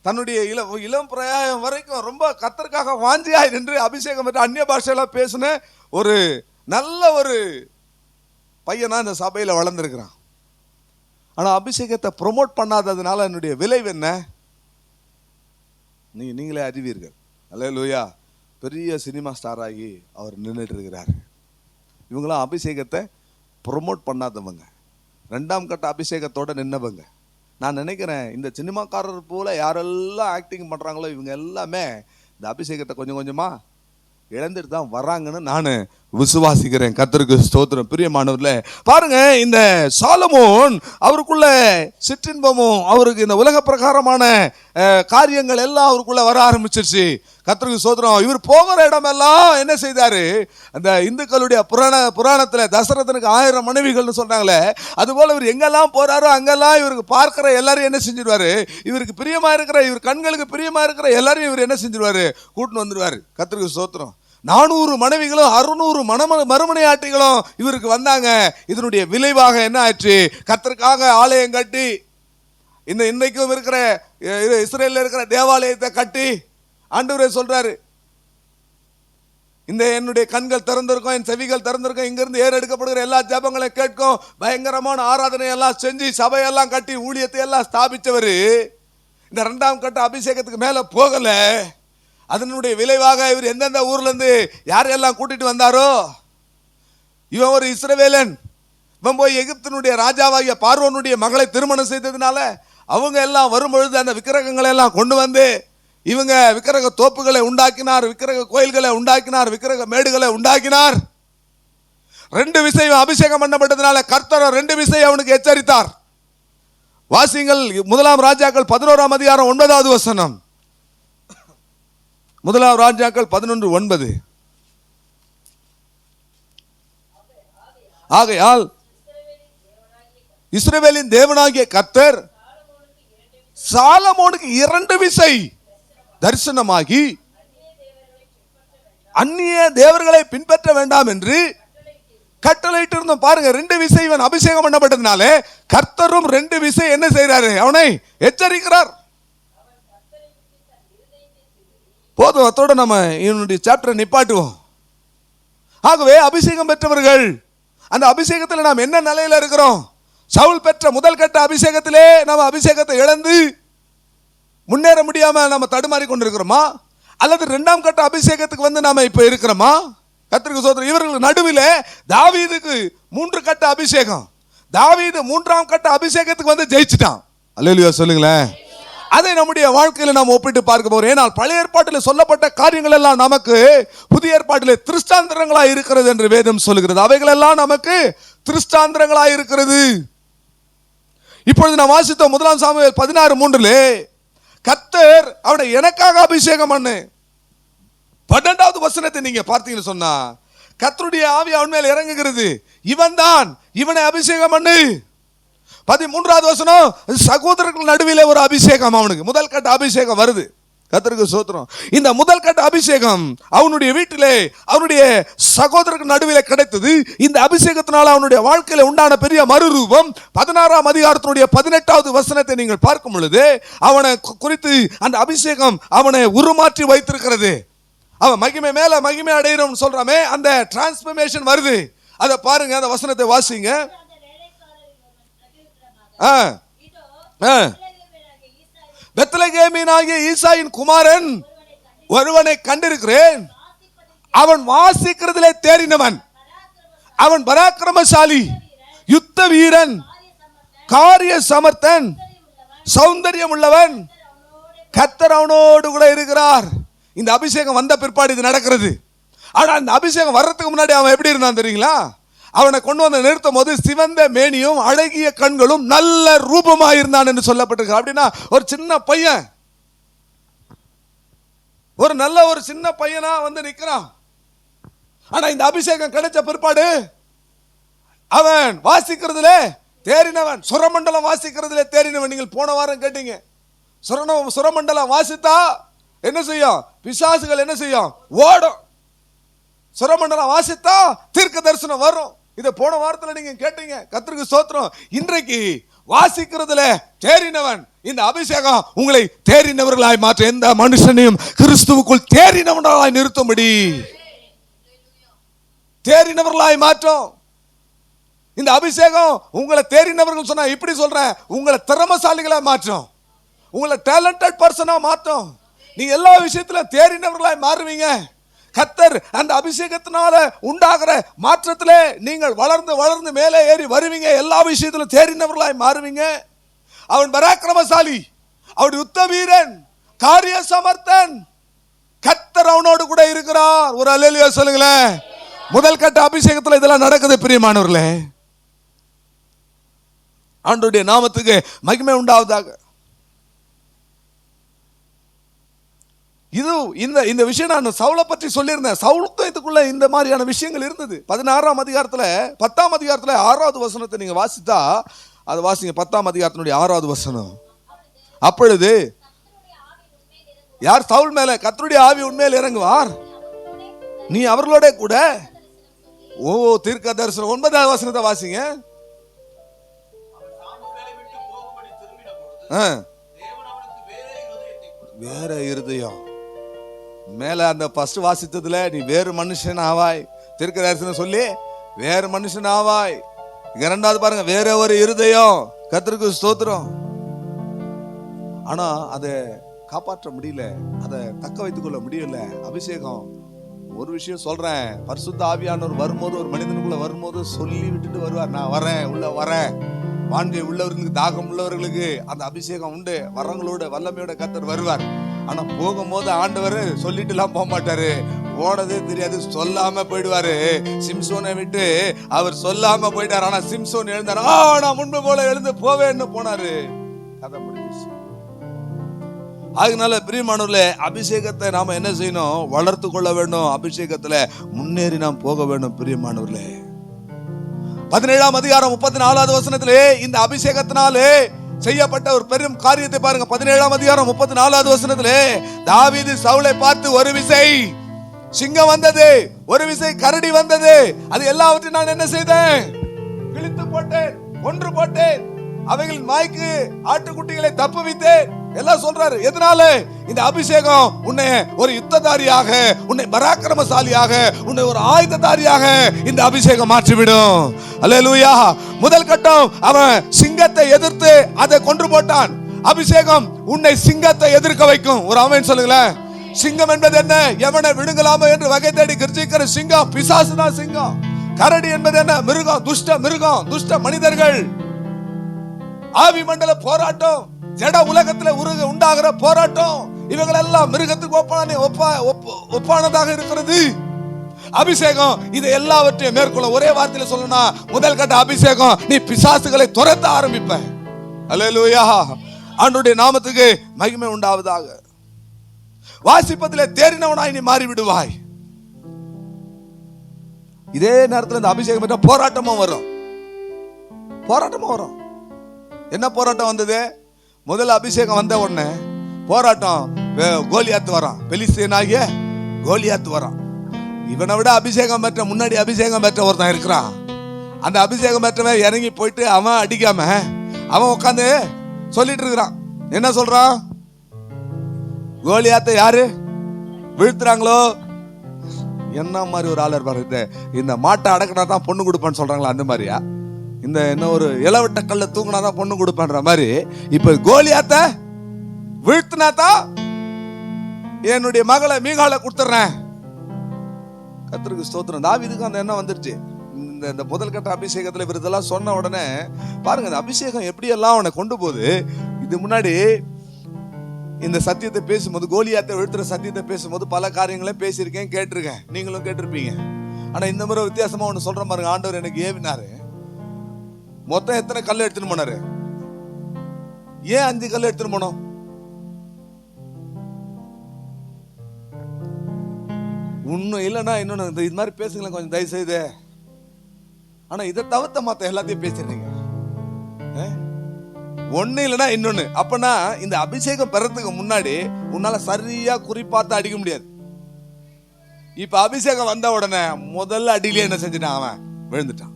தன்னுடைய இளம் பிரயாயம் வரைக்கும் ரொம்ப கர்த்தருக்காக வாஞ்சியாய் நின்று அபிஷேகம் பெற்று அந்நிய பாஷையெல்லாம் பேசின ஒரு நல்ல ஒரு பையனா இந்த சபையில் வளர்ந்துருக்கிறான். ஆனால் அபிஷேகத்தை ப்ரொமோட் பண்ணாததுனால என்னுடைய விளைவு என்ன? நீங்களே அறிவீர்கள். அல்லேலூயா, பெரிய சினிமா ஸ்டார் ஆகி அவர் நின்றுட்டு இருக்கிறார். இவங்களாம் அபிஷேகத்தை ப்ரொமோட் பண்ணாதவங்க, 2ஆம் கட்ட அபிஷேகத்தோடு நின்னவங்க. நான் நினைக்கிறேன், இந்த சினிமாக்காரர் போல யாரெல்லாம் ஆக்டிங் பண்ணுறாங்களோ இவங்க எல்லாமே இந்த அபிஷேகத்தை கொஞ்சம் கொஞ்சமாக இழந்துட்டு தான் வர்றாங்கன்னு நான் விசுவாசிக்கிறேன். கர்த்தருக்கு ஸ்தோத்திரம். பிரியமானவர்களே, பாருங்க, இந்த சாலமோன் அவருக்குள்ள சிற்றின்பமும் அவருக்கு இந்த உலக பிரகாரமான காரியங்கள் எல்லாம் அவருக்குள்ள வர ஆரம்பிச்சிருச்சு. கர்த்தருக்கு ஸ்தோத்திரம். இவர் போகிற இடமெல்லாம் என்ன செய்தாரு? அந்த இந்துக்களுடைய புராணத்தில் தசரதனுக்கு 1000 மனைவிகள்னு சொன்னாங்களே, அதுபோல இவர் எங்கெல்லாம் போறாரோ அங்கெல்லாம் இவருக்கு பார்க்கிற எல்லாரையும் என்ன செஞ்சிருவாரு? இவருக்கு பிரியமா இருக்கிற, இவர் கண்களுக்கு பிரியமா இருக்கிற எல்லாரையும் இவர் என்ன செஞ்சிருவாரு? கூட்டின்னு வந்துடுவாரு. கர்த்தருக்கு ஸ்தோத்திரம். 400 மனைவிகளும் 600 மறுமனையாட்டிகளும் இவருக்கு வந்தாங்க. இதனுடைய விளைவாக என்ன ஆச்சு? கர்த்தருக்காக ஆலயம் கட்டி, இன்றைக்கும் இருக்கிற இஸ்ரேலில் இருக்கிற தேவாலயத்தை கட்டி ஆண்டவரே சொல்றாரு, இந்த என்னுடைய கண்கள் திறந்திருக்கும், என் செவிகள் திறந்திருக்கும், இங்கிருந்து ஏறெடுக்கப்படுகிற எல்லா ஜபங்களையும் கேட்கும், பயங்கரமான ஆராதனை எல்லாம் செஞ்சு சபையெல்லாம் கட்டி ஊழியத்தை எல்லாம் ஸ்தாபிச்சவர் இந்த 2ஆம் கட்ட அபிஷேகத்துக்கு மேல போகல. அதனுடைய விளைவாக இவர் எந்தெந்த ஊர்ல இருந்து யாரையெல்லாம் கூட்டிட்டு வந்தாரோ, இவன் ஒரு இஸ்ரவேலன், இவன் போய் எகிப்தினுடைய ராஜாவாகிய பார்வோனுடைய மகளை திருமணம் செய்ததுனால அவங்க எல்லாம் வரும்பொழுது அந்த விக்கிரகங்களை எல்லாம் கொண்டு வந்து இவங்க விக்கிரக தோப்புகளை உண்டாக்கினார், விக்கிரக கோயில்களை உண்டாக்கினார், விக்கிரக மேடுகளை உண்டாக்கினார். 2 விஷயம் அபிஷேகம் பண்ணப்பட்டதுனால கர்த்தர் 2 விஷயம் அவனுக்கு எச்சரித்தார். வாசிங்கள் 1 ராஜாக்கள் 11ஆம் அதிகாரம் 9வது வசனம். 1 ராஜாக்கள் 11:9. ஆகையால் இஸ்ரவேலின் தேவனாகிய கர்த்தர் சாலமோனுக்கு 2 விசை தரிசனமாகி அந்நிய தேவர்களை பின்பற்ற வேண்டாம் என்று கட்டளையிட்டு இருந்தோம். பாருங்க, 2 விசை இவன் அபிஷேகம் பண்ணப்பட்டதுனால கர்த்தரும் 2 விசை என்ன செய்யறாரு? அவனை எச்சரிக்கிறார். போதும், அதோட நம்ம இவனுடைய சாப்டரை நிப்பாட்டுவோம். ஆகவே அபிஷேகம் பெற்றவர்கள், அந்த அபிஷேகத்தில் நாம் என்ன நிலையில இருக்கிறோம்? சவுல் பெற்ற முதல் கட்ட அபிஷேகத்திலே நம்ம அபிஷேகத்தை இழந்து முன்னேற முடியாம நம்ம தடுமாறி கொண்டிருக்கிறோமா? அல்லது 2ஆம் கட்ட அபிஷேகத்துக்கு வந்து நாம இப்ப இருக்கிறோமா? கர்த்தருக்கு ஸ்தோத்திரம். இவர்கள் நடுவிலே தாவீதுக்கு 3 கட்ட அபிஷேகம். தாவீது 3ஆம் கட்ட அபிஷேகத்துக்கு வந்து ஜெயிச்சிட்டான். அல்லேலூயா சொல்லுங்களேன். அதை நம்முடைய வாழ்க்கையில நாம் ஒப்பிட்டு பார்க்க போறோம். ஏனால் பழைய ஏற்பாட்டில் சொல்லப்பட்ட காரியங்கள் எல்லாம் நமக்கு புதிய ஏற்பாட்டிலே திருஷ்டாந்தரங்களாய் இருக்கிறது என்று வேதம் சொல்லுகிறது. அவைகள் எல்லாம் நமக்கு திருஷ்டாந்தரங்களாய் இருக்கிறது. இப்பொழுது நாம் வாசித்த 1 சாமுவேல் 16:3 கர்த்தர் அவனை எனக்காக அபிஷேகம் பண்ணு. 12வது வசனத்தை நீங்க பார்த்தீங்கன்னு சொன்னா கர்த்தருடைய ஆவி அவன் மேல் இறங்குகிறது. இவன் தான், இவனை அபிஷேகம் பண்ணு. 13வது வசனம் சகோதரர்கள் நடுவிலே ஒரு அபிஷேகம். அவனுக்கு முதல் கட்ட அபிஷேகம் வருது. கர்த்தருக்கு ஸ்தோத்திரம். இந்த முதல் கட்ட அபிஷேகம் அவனுடைய வீட்டிலே அவனுடைய சகோதரர்கள் நடுவிலே கிடைத்தது. இந்த அபிஷேகத்தினால அவனுடைய வாழ்க்கையில உண்டான பெரிய மறுரூபம் 16ஆம் அதிகாரத்தினுடைய 18வது வசனத்தை நீங்கள் பார்க்கும் பொழுது அவனை குறித்து அந்த அபிஷேகம் அவனை உருமாற்றி வைத்திருக்கிறது. அவன் மகிமை மேல மகிமை அடைகிறோம் சொல்றாமே, அந்த டிரான்ஸ்பர்மேஷன் வருது. அதை பாருங்க, அந்த வசனத்தை வாசிங்க. பெத்லகேமினாகிய ஈசாயின் குமாரன் ஒருவனை கண்டிருக்கிறேன். அவன் வாசிக்கிறதிலே தேறினவன், அவன் பராக்கிரமசாலி, யுத்த வீரன், காரிய சமர்த்தன், சௌந்தரியம் உள்ளவன். கர்த்தர் அவனோடு கூட இருக்கிறார். இந்த அபிஷேகம் வந்த பிற்பாடு இது நடக்கிறது. ஆனா இந்த அபிஷேகம் வர்றதுக்கு முன்னாடி அவன் எப்படி இருந்தான் தெரியுங்களா? அவனை கொண்டு வந்து நிறுத்தும் போது சிவந்த மேனியும் அழகிய கண்களும் நல்ல ரூபமாயிருந்தான் என்று சொல்லப்பட்டிருக்கு. அப்படின்னா ஒரு சின்ன பையன், ஒரு நல்ல ஒரு சின்ன பையனா வந்து நிற்கிறான். ஆனா இந்த அபிஷேகம் கிடைச்ச பிற்பாடு அவன் வாசிக்கிறதுல தேறினவன், சுரமண்டலம் வாசிக்கிறதுல தேறினவன். நீங்கள் போன வாரம் கேட்டீங்க, சுரமண்டலம் வாசித்தா என்ன செய்யும்? பிசாசுகள் என்ன செய்யும்? ஓடும். சுரமண்டலம் வாசித்தா தீர்க்க தரிசனம் வரும். இதை போன வாரத்தில் நீங்க கேட்டீங்க. கர்த்தருக்கு ஸ்தோத்திரம். இன்றைக்கு வாசிக்கிறதுல தேறினவன், இந்த அபிஷேகம் உங்களை தேறினவர்களாய் மாற்ற, எந்த மனுஷனையும் கிறிஸ்துவுக்குள் தேறினவர்களாய் நிறுத்தும்படி தேறினவர்களாய் மாற்றும். இந்த அபிஷேகம் உங்களை தேறினவர்கள் சொன்னா இப்படி சொல்றேன், உங்களை திறமசாலிகளா மாற்றும், உங்களை டேலண்டட் பர்சனா மாற்றும். நீங்க எல்லா விஷயத்திலும் தேறினவர்களாய் மாறுவீங்க. கர்த்தர் அந்த அபிஷேகத்தினால உண்டாகிற மாற்றத்திலே நீங்கள் வளர்ந்து வளர்ந்து மேலே ஏறி வருவீங்க. எல்லா விஷயத்திலும் தேறினவர்களாய் மாறுவீங்க. அவன் பராக்கிரமசாலி, அவன் யுத்த வீரன், காரிய சமர்த்தன். கர்த்தர் அவனோடு கூட இருக்கிறார். ஒரு அல்லேலூயா சொல்லுங்களேன். முதல் கட்ட அபிஷேகத்தில் இதெல்லாம் நடக்குது பிரியமானவர்களே. ஆண்டவருடைய நாமத்துக்கு மகிமை உண்டாவதாக. இது இந்த விஷயம் நான் சவுலை பற்றி சொல்லியிருந்தேன். சவுலுக்கும் இதுக்குள்ள இந்த மாதிரியான விஷயங்கள் இருந்தது. 16ஆம் அதிகாரத்தில் 10ஆம் அதிகாரத்தில் 6வது வசனத்தை நீங்க வாசித்தா, அதை வாசிங்க. 10ஆம் அதிகாரத்தினுடைய 6வது வசனம். அப்பொழுது யார் சவுல் மேல? கர்த்தருடைய ஆவி உண்மையில் இறங்குவார், நீ அவர்களோட கூட. ஓ, தீர்க்க தரிசனம் 9வது வசனத்தை வாசிங்க. வேற இருதயம் மேல அந்த ஃபர்ஸ்ட் வாசித்ததுல நீ வேறு மனுஷன் ஆவாய், தீர்க்க தரிசனம் சொல்லி வேறு மனுஷன் ஆவாய். இரண்டாவது பாருங்க, வேற ஒரு இருதயம். கர்த்தருக்கு ஸ்தோத்திரம். ஆனா அதை காப்பாற்ற முடியல, அதை தக்க வைத்துக் கொள்ள முடியல. அபிஷேகம் ஒரு விஷயம் சொல்றேன், பரிசுத்த ஆவியானவர் வரும்போது, ஒரு மனிதனுக்குள்ள வரும்போது சொல்லி விட்டுட்டு வருவார், நான் வரேன், உள்ள வரேன். வாஞ்சை உள்ளவர்களுக்கு, தாகம் உள்ளவர்களுக்கு அந்த அபிஷேகம் உண்டு. வரங்களோட வல்லமையோட கர்த்தர் வருவார். ஆனா போகும்போது ஆண்டவர் சொல்லிட்டு எல்லாம் போக மாட்டாரு, போனதே தெரியாது, சொல்லாம போயிடுவாரு. சிம்சோனை விட்டு அவர் சொல்லாம போயிட்டார். ஆனா சிம்சோன் எழுந்தார், நான் முன்பு போல எழுந்து போவேன்னு போனாரு. கதை முடிஞ்சிச்சு. அதனால பிரியமானவர்களே, அபிஷேகத்தை நாம என்ன செய்யணும்? வளர்த்து கொள்ள வேண்டும். அபிஷேகத்துல முன்னேறி நாம் போக வேண்டும். பிரியமானவர்களே, 17ஆம் அதிகாரம் 34வது வசனத்திலே இந்த அபிஷேகத்தினாலே செய்யப்பட்ட ஒரு பெரும் காரியத்தை பாருங்க. 17ஆம் அதிகாரம் 34வது வசனத்திலே தாவீது சவுலை பார்த்து, ஒரு விசை சிங்கம் வந்தது, ஒரு விசை கரடி வந்தது, அது எல்லாவற்றையும் நான் என்ன செய்தேன்? கிழித்து போட்டேன், கொன்று போட்டேன், அவைகளின் வாய்க்கு ஆட்டுக்குட்டிகளை தப்புவித்தேன் எல்லாம் சொல்றாரு. எதனால? இந்த அபிஷேகம் உன்னை ஒரு யுத்ததாரியாக, உன்னை பராக்கிரமசாலியாக, உன்னை ஒரு ஆயுததாரியாக இந்த அபிஷேகம் மாற்றிவிடும். அல்லேலூயா. முதல் கட்டம், அவன் சிங்கத்தை எதிர்த்து அதை கொன்று போட்டான். அபிஷேகம் உன்னை சிங்கத்தை எதிர்க்க வைக்கும். ஒரு ஆமென் சொல்லுங்களேன். சிங்கம் என்பது என்ன? எவனை விழுங்கலாமோ என்று வகை தேடி கர்ஜிக்கிற சிங்கம். பிசாசுதான் சிங்கம். கரடி என்பது என்ன? மிருகம், துஷ்ட மிருகம், துஷ்ட மனிதர்கள். ஆவி மண்டல போராட்டம், ஜட உலகத்துல உண்டாகிற போராட்டம், இவங்களெல்லாம் மிருகத்துக்கு ஒப்பானதாக இருக்கிறது. அபிஷேகம் இதை எல்லாவற்றையும் மேற்கொள்ள. ஒரே வார்த்தையில சொல்லணும், முதல் கட்ட அபிஷேகம், நீ பிசாசுகளை துரத்த ஆரம்பிப்ப. அல்லேலூயா, ஆண்டவருடைய நாமத்துக்கு மகிமை உண்டாவதாக. வாசிப்பதிலே தேறினவனாய் நீ மாறி விடுவாய். இதே நேரத்தில் இந்த அபிஷேகம் பெற்ற போராட்டமும் வரும். என்ன போராட்டம் வந்தது? முதல் அபிஷேகம் வந்த உடனே போராட்டம். கோலியாத்து வரான், பெலிஸ்தீனாகிய கோலியாத்து வரான். இவனை விட அபிஷேகம் பெற்ற, முன்னாடி அபிஷேகம் பெற்ற ஒருத்தன் இருக்கிறான். அந்த அபிஷேகம் பெற்றவன் இறங்கி போயிட்டு அவன் அடிக்காம அவன் உட்காந்து சொல்லிட்டு இருக்கிறான். என்ன சொல்றான்? கோலியாத்தை யாரு வீழ்த்துறாங்களோ, என்ன மாதிரி ஒரு ஆளர் பாரு, இந்த மாட்டை அடக்கினா தான் பொண்ணு கொடுப்பான்னு சொல்றாங்களா, அந்த மாதிரியா? இந்த என்ன ஒரு இளவட்ட கல்ல தூங்கினாதான் பொண்ணு கொடுப்பேன்ற மாதிரி இப்ப கோலியாத்தை வீழ்த்தினாதான் என்னுடைய மகளை மீகால கொடுத்துறேன். கர்த்தருக்கு ஸ்தோத்திரம். தாவீதுக்கு அந்த எண்ணம் வந்துருச்சு. இந்த முதல் கட்ட அபிஷேகத்துல இதெல்லாம் சொன்ன உடனே பாருங்க, இந்த அபிஷேகம் எப்படி எல்லாம் அவனை கொண்டு போகுது. இது முன்னாடி இந்த சத்தியத்தை பேசும்போது, கோலியாத்தை வீழ்த்துற சத்தியத்தை பேசும்போது பல காரியங்களையும் பேசியிருக்கேன், கேட்டிருக்கேன், நீங்களும் கேட்டிருப்பீங்க. ஆனா இந்த முறை வித்தியாசமா ஒண்ணு சொல்ற பாருங்க. ஆண்டவர் எனக்கு ஏவினாரு. மொத்தம் எத்தனை கல் எடுத்துன்னு போனாரு? ஏன் 5 கல் எடுத்துன்னு போனோம்? ஒன்னும் இல்லைன்னா இன்னொன்னு, இது மாதிரி பேசுங்களேன் கொஞ்சம் தயவு செய்து. ஆனா இதை தவிர்த்த மத்த எல்லாத்தையும் பேசிருந்தீங்க. ஒண்ணு இல்லைன்னா இன்னொன்னு. அப்பனா இந்த அபிஷேகம் பெறத்துக்கு முன்னாடி உன்னால சரியா குறிப்பார்த்து அடிக்க முடியாது. இப்ப அபிஷேகம் வந்த உடனே முதல்ல அடியிலே என்ன செஞ்சுட்டான்? அவன் விழுந்துட்டான்.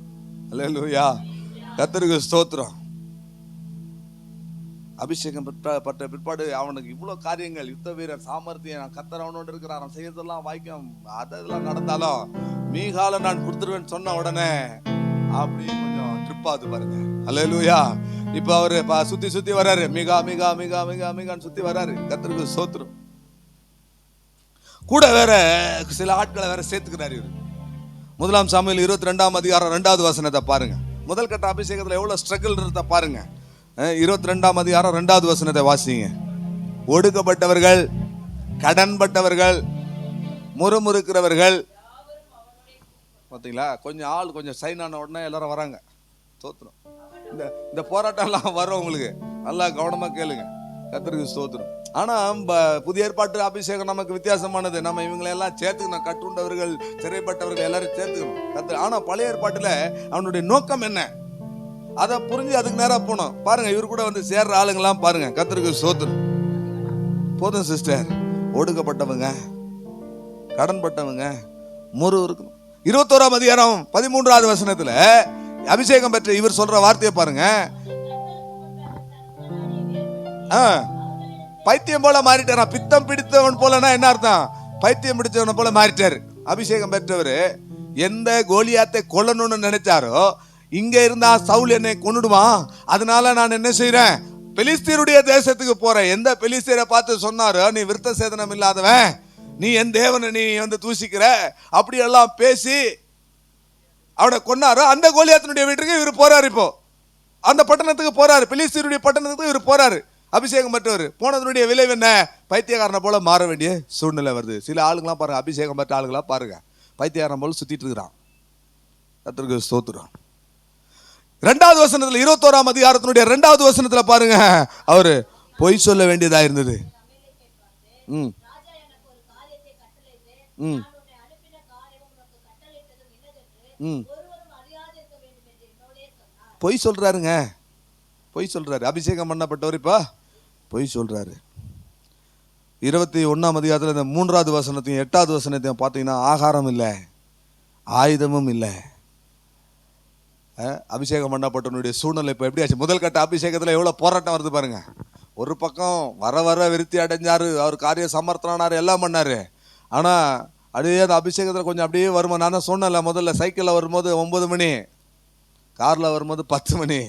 அல்லேலூயா, கர்த்தருக்கு ஸ்தோத்திரம். அபிஷேகம் பட்ட பிற்பாடு அவனுக்கு இவ்வளவு காரியங்கள், யுத்த வீரர், சாமர்த்தியம், கர்த்தர் அவனோடு இருக்கிறான், செய்யறதெல்லாம் வாய்க்கும், அதெல்லாம் நடந்தாலும் மீகால நான் கொடுத்துருவேன்னு சொன்ன உடனே அப்படி கொஞ்சம் ட்ரிப் ஆகுது பாருங்க. அல்லேலூயா. இப்ப அவரு சுத்தி வர்றாரு, மிகா மிகா மிகா மிகா மிகான்னு சுத்தி வர்றாரு. கர்த்தருக்கு ஸ்தோத்திரம். கூட வேற சில ஆட்களை வேற சேர்த்துக்கிறாரு இவரு. 1 சாமுவேல் 22 அதிகாரம் 2வது வசனத்தை பாருங்க. முதல் கட்ட அபிஷேகத்துல எவ்வளவு ஸ்ட்ரகிள் இருந்த பாருங்க. 22 அதிகாரம் 2வது வசனத்தை வாசிங்க. ஒடுக்கப்பட்டவர்கள், கடன்பட்டவர்கள், முறுமுறுக்கிறவர்கள், பாத்தீங்களா? கொஞ்சம் ஆள் கொஞ்சம் சைன் ஆன உடனே எல்லாரும் வராங்க. ஸ்தோத்திரம். இந்த போராட்டம் எல்லாம் வரும் உங்களுக்கு, நல்லா கவனமா கேளுங்க. கர்த்தருக்கு ஸ்தோத்திரம். ஆனா புதிய ஏற்பாட்டு அபிஷேகம் நமக்கு வித்தியாசமானது. நம்ம இவங்களை எல்லாம் சேர்த்துக்கணும், கட்டுண்டவர்கள், சிறைப்பட்டவர்கள் எல்லாரும் சேர்த்துக்கணும். ஆனா பழைய ஏற்பாட்டுல அவனுடைய நோக்கம் என்ன, அதை புரிஞ்சு அதுக்கு நேரம் போனோம். பாருங்க, இவரு கூட வந்து சேர்ற ஆளுங்கெல்லாம் பாருங்க. கர்த்தருக்கு ஸ்தோத்திரம். போதும் சிஸ்டர், ஒடுக்கப்பட்டவங்க, கடன்பட்டவங்க, இருக்கணும். 21 அதிகாரம் 13வது வசனத்துல அபிஷேகம் பெற்ற இவர் சொல்ற வார்த்தையை பாருங்க. பைத்தியம் போல மாறிட்டாரா? பித்தம் பிடித்தவன் போலனா என்ன அர்த்தம்? பைத்தியம் பிடிச்சவன் போல மாறிட்டாரு. அபிஷேகம் பெற்றவர் எந்த கோலியாத்தை கொல்லணும்னு நினைச்சாரோ, இங்க இருந்தா சவுல் என்னை கொன்னுடுவான், அதனால நான் என்ன செய்யறேன், பெலிஸ்தீருடைய தேசத்துக்கு போறேன். எந்த பெலிஸ்தீரை பார்த்து சொன்னாரோ, நீ விருத்த சேதனம் இல்லாதவன், நீ என் தேவனை நீ வந்து தூசிக்கிற, அப்படி எல்லாம் பேசி அவனை கொன்னாரோ, அந்த கோலியாத்தினுடைய வீட்டுக்கு இவர் போறாரு. இப்போ அந்த பட்டணத்துக்கு போறாரு, பெலிஸ்தீருடைய பட்டணத்துக்கு இவர் போறாரு. அபிஷேகம் பெற்றவர் போனதனுடைய விளைவு என்ன? பைத்தியக்காரனை போல மாற வேண்டிய சூழ்நிலை வருது. சில ஆளுங்களாம் பாருங்க, அபிஷேகம் பெற்ற ஆளுங்களா பாருங்க, பைத்தியக்காரன் போல சுத்திட்டு இருக்கிறான். கர்த்தருக்கு ஸ்தோத்திரம். 2வது வசனத்துல 21 அதிகாரத்தினுடைய 2வது வசனத்துல பாருங்க, அவரு பொய் சொல்ல வேண்டியதா இருந்தது. பொய் சொல்றாருங்க, பொய் சொல்றாரு. அபிஷேகம் பண்ணப்பட்டவர் இப்ப பொய் சொல்றாரு. 21 அதிகாரத்துல இந்த 3வது வசனத்தையும் 8வது வசனத்தையும் பார்த்தீங்கன்னா, ஆகாரம் இல்லை, ஆயுதமும் இல்லை. அபிஷேகம் பண்ணப்பட்டவனுடைய சூழ்நிலை இப்ப எப்படி ஆச்சு? முதல் கட்ட அபிஷேகத்துல எவ்வளவு போராட்டம் வருது பாருங்க. ஒரு பக்கம் வர வர விருத்தி அடைஞ்சாரு, அவர் காரிய சமர்த்தனாரு, எல்லாம் பண்ணாரு. ஆனா அப்படியே அந்த அபிஷேகத்துல கொஞ்சம் அப்படியே வருமா. நான் தான் சொன்னேன்ல, முதல்ல சைக்கிள்ல வரும்போது 9 மணி, கார்ல வரும்போது 10 மணி,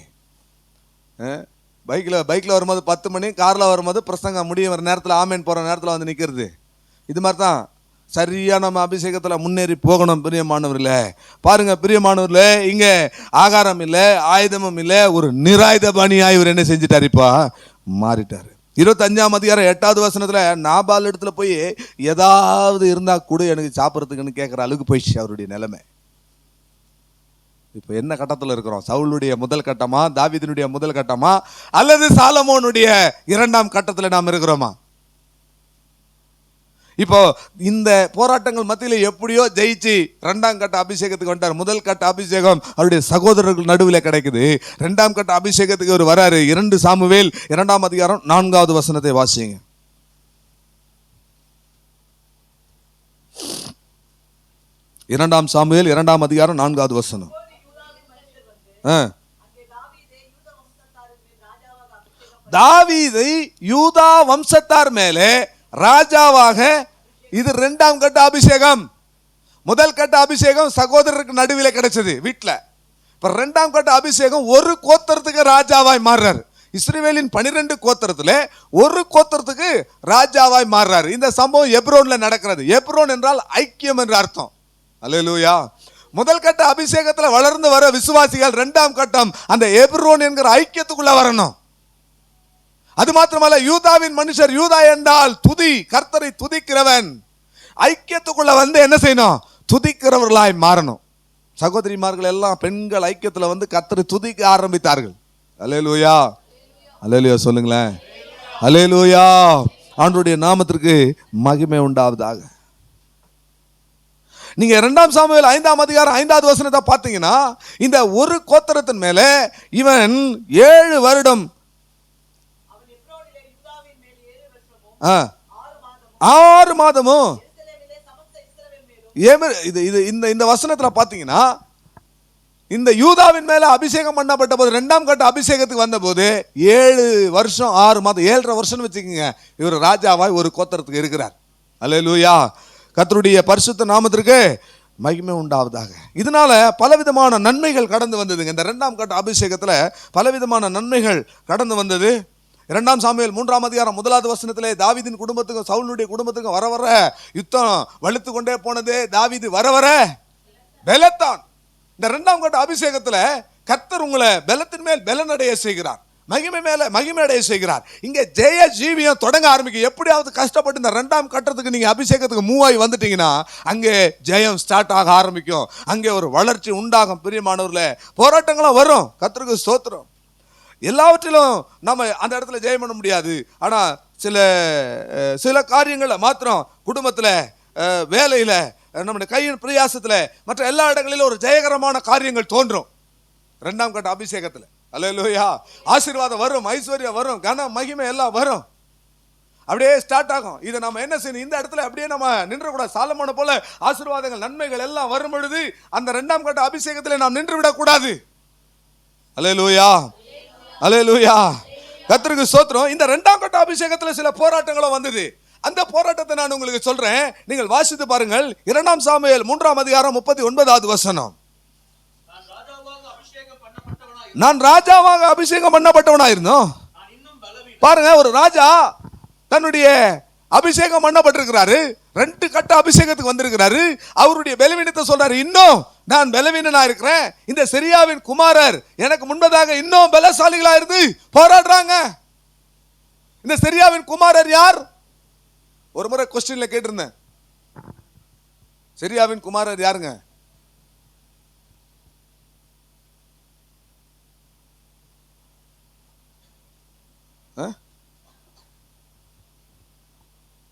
பைக்ல வரும்போது 10 மணி, கார்ல வரும்போது பிரசங்கம் முடியும் வர நேரத்தில், ஆமேன் போற நேரத்தில் வந்து நிக்கிறது. இது மாதிரி தான் சரியா நம்ம அபிஷேகத்துல முன்னேறி போகணும். பிரியமானவர்களே பாருங்க, பிரியமானவர்களே இங்க ஆகாரம் இல்லை, ஆயுதமும் இல்லை, ஒரு நிராயுதபாணியா இவர் என்ன செஞ்சிட்டாரு, இப்ப மாறிட்டாரு. 25ஆம் அதிகாரம் 8வது வசனத்துல நாபால் இடத்துல போய் ஏதாவது இருந்தா கூட எனக்கு சாப்பிட்றதுக்குன்னு கேட்குற அளவுக்கு போயிடுச்சு அவருடைய நிலைமை. இப்ப என்ன கட்டத்துல இருக்கிறோம்? சவுலுடைய முதல் கட்டமா, தாவீதினுடைய முதல் கட்டமா, அல்லது சாலமோனுடைய 2ஆம் கட்டத்துல நாம் இருக்கிறோமா? இப்போ இந்த போராட்டங்கள் மத்தியில எப்படியோ ஜெயிச்சு 2ஆம் கட்ட அபிஷேகத்துக்கு வந்துட்டார். முதல் கட்ட அபிஷேகம் அவருடைய சகோதரர்கள் நடுவில் கிடைக்குது. 2ஆம் கட்ட அபிஷேகத்துக்கு அவர் வராரு. 2 சாமுவேல் 2ஆம் அதிகாரம் 4வது வசனத்தை வாசிங்க. 2 சாமுவேல் 2ஆம் அதிகாரம் 4வது வசனம். தாவீதை யூதா வம்சத்தார் மேலே ராஜாவாக, இது 2ஆம் கட்ட அபிஷேகம். முதல் கட்ட அபிஷேகம் சகோதரருக்கு நடுவில் கிடைச்சது வீட்டில். இப்ப 2ஆம் கட்ட அபிஷேகம் ஒரு கோத்திரத்துக்கு ராஜாவாய் மாறுறாரு. இஸ்ரவேலின் 12 கோத்திரத்துல ஒரு கோத்திரத்துக்கு ராஜாவாய் மாறுறாரு. இந்த சம்பவம் எப்ரோன்ல நடக்கிறது. எப்ரோன் என்றால் ஐக்கியம் என்று அர்த்தம். அல்லேலூயா. முதல் கட்ட அபிஷேகத்துல வளர்ந்து வர விசுவாசிகள் 2ஆம் கட்டம் அந்த எப்ரோன் என்கிற ஐக்கியத்துக்குள்ள வரணும். அது மாத்திரமல்ல, யூதாவின் மனுஷர், யூதா என்றால் துதி, கர்த்தரை துதிக்கிறவன், ஐக்கியத்துக்குள்ள வந்து என்ன செய்யணும்? துதிக்கிறவர்களாய் மாறணும். சகோதரிமார்கள் எல்லாம் பெண்கள் ஐக்கியத்துல வந்து கர்த்தரை துதிக்க ஆரம்பித்தார்கள். அல்லேலூயா, அல்லேலூயா சொல்லுங்களேன். அல்லேலூயா. ஆண்டவருடைய நாமத்திற்கு மகிமை உண்டாவதாக. நீங்க 2ஆம் சாமுவேல் 5ஆம் அதிகாரம் 5வது வசனத்தை பார்த்தீங்கன்னா, இந்த ஒரு கோத்திரத்தின் மேல இவன் 7 வருடம் 6 மாதமும் இந்த வசனத்துல பாத்தீங்கன்னா, இந்த யூதாவின் மேல அபிஷேகம் பண்ணப்பட்ட போது 2ஆம் கட்ட அபிஷேகத்துக்கு வந்த போது 7 வருஷம் 6 மாதம் 7.5 வருஷம் வச்சுக்கோங்க, இவர் ராஜாவாய் ஒரு கோத்திரத்துக்கு இருக்கிறார். அல்லேலூயா. கர்த்தருடைய பரிசுத்த நாமத்திற்கு மகிமை உண்டாவதாக. இதனால பலவிதமான நன்மைகள் கடந்து வந்ததுங்க. இந்த 2ஆம் கட்ட அபிஷேகத்துல பலவிதமான நன்மைகள் கடந்து வந்தது. 2ஆம் சாமுவேல் 3ஆம் அதிகாரம் 1வது வசனத்திலே தாவீதின் குடும்பத்துக்கும் சவுலுடைய குடும்பத்துக்கும் வர வர யுத்தம் வலுத்து கொண்டே போனது. தாவீது வர வர பெலத்தான். இந்த 2ஆம் கட்ட அபிஷேகத்துல கர்த்தர் உங்களை பெலத்தின் மேல் பெலனடைய செய்கிறார், மகிமை மேல மகிமை அடைய செய்கிறார். இங்க ஜெய ஜீவியம் தொடங்க ஆரம்பிக்கும். எப்படியாவது கஷ்டப்பட்டு இந்த 2ஆம் கட்டத்துக்கு நீங்க அபிஷேகத்துக்கு மூவ் ஆகி வந்துட்டீங்கன்னா அங்கே ஜெயம் ஸ்டார்ட் ஆக ஆரம்பிக்கும். அங்கே ஒரு வளர்ச்சி உண்டாகும். பிரியமானவர்களே, போராட்டங்களும் வரும். கர்த்தருக்கு ஸ்தோத்திரம். எல்லாவற்றிலும் நம்ம அந்த இடத்துல ஜெயம் பண்ண முடியாது. ஆனா சில காரியங்களை மாத்திரம் குடும்பத்துல, வேலையில, நம்முடைய கையின் பிரயாசத்துல, மற்ற எல்லா இடங்களிலும் ஒரு ஜெயகரமான காரியங்கள் தோன்றும் 2ஆம் கட்ட அபிஷேகத்துல. அல்லேலூயா. ஆசீர்வாதம் வரும், ஐஸ்வர்யம் வரும், கன மகிமை எல்லாம் வரும். அப்படியே ஸ்டார்ட் ஆகும். இதை நம்ம என்ன செய்யணும்? இந்த இடத்துல அப்படியே நம்ம நின்றக்கூடாது. சாலமோனை போல ஆசீர்வாதங்கள் நன்மைகள் எல்லாம் வரும் பொழுது அந்த 2ஆம் கட்ட அபிஷேகத்துல நாம் நின்று விடக்கூடாது. அல்லேலூயா, அல்லேலூயா. கர்த்தருக்கு ஸ்தோத்திரம். இந்த 2ஆம் கட்ட அபிஷேகத்துல சில போராட்டங்களும் வந்தது. அந்த போராட்டத்தை நான் உங்களுக்கு சொல்றேன், நீங்கள் வாசித்து பாருங்கள். 2ஆம் சாமுவேல் 3ஆம் அதிகாரம் 39வது வசனம். நான் ராஜாவாக அபிஷேகம் பண்ணப்பட்டவனா இருந்தோம். பாருங்க, ஒரு ராஜா தன்னுடைய அபிஷேகம் பண்ணப்பட்டிருக்கிறாரு, 2 கட்ட அபிஷேகத்துக்கு வந்திருக்கிறாரு. அவருடைய பலவீனத்தை சொல்றாரு, இன்னும் நான் பலவீனனா இருக்கிறேன். இந்த சிரியாவின் குமாரர் எனக்கு முன்பதாக இன்னும் பலசாலிகளா இருந்து போராடுறாங்க. இந்த சிரியாவின் குமாரர் யார்? ஒரு முறை கொஸ்டின்ல கேட்டிருந்தேன், சிரியாவின் குமாரர் யாருங்க?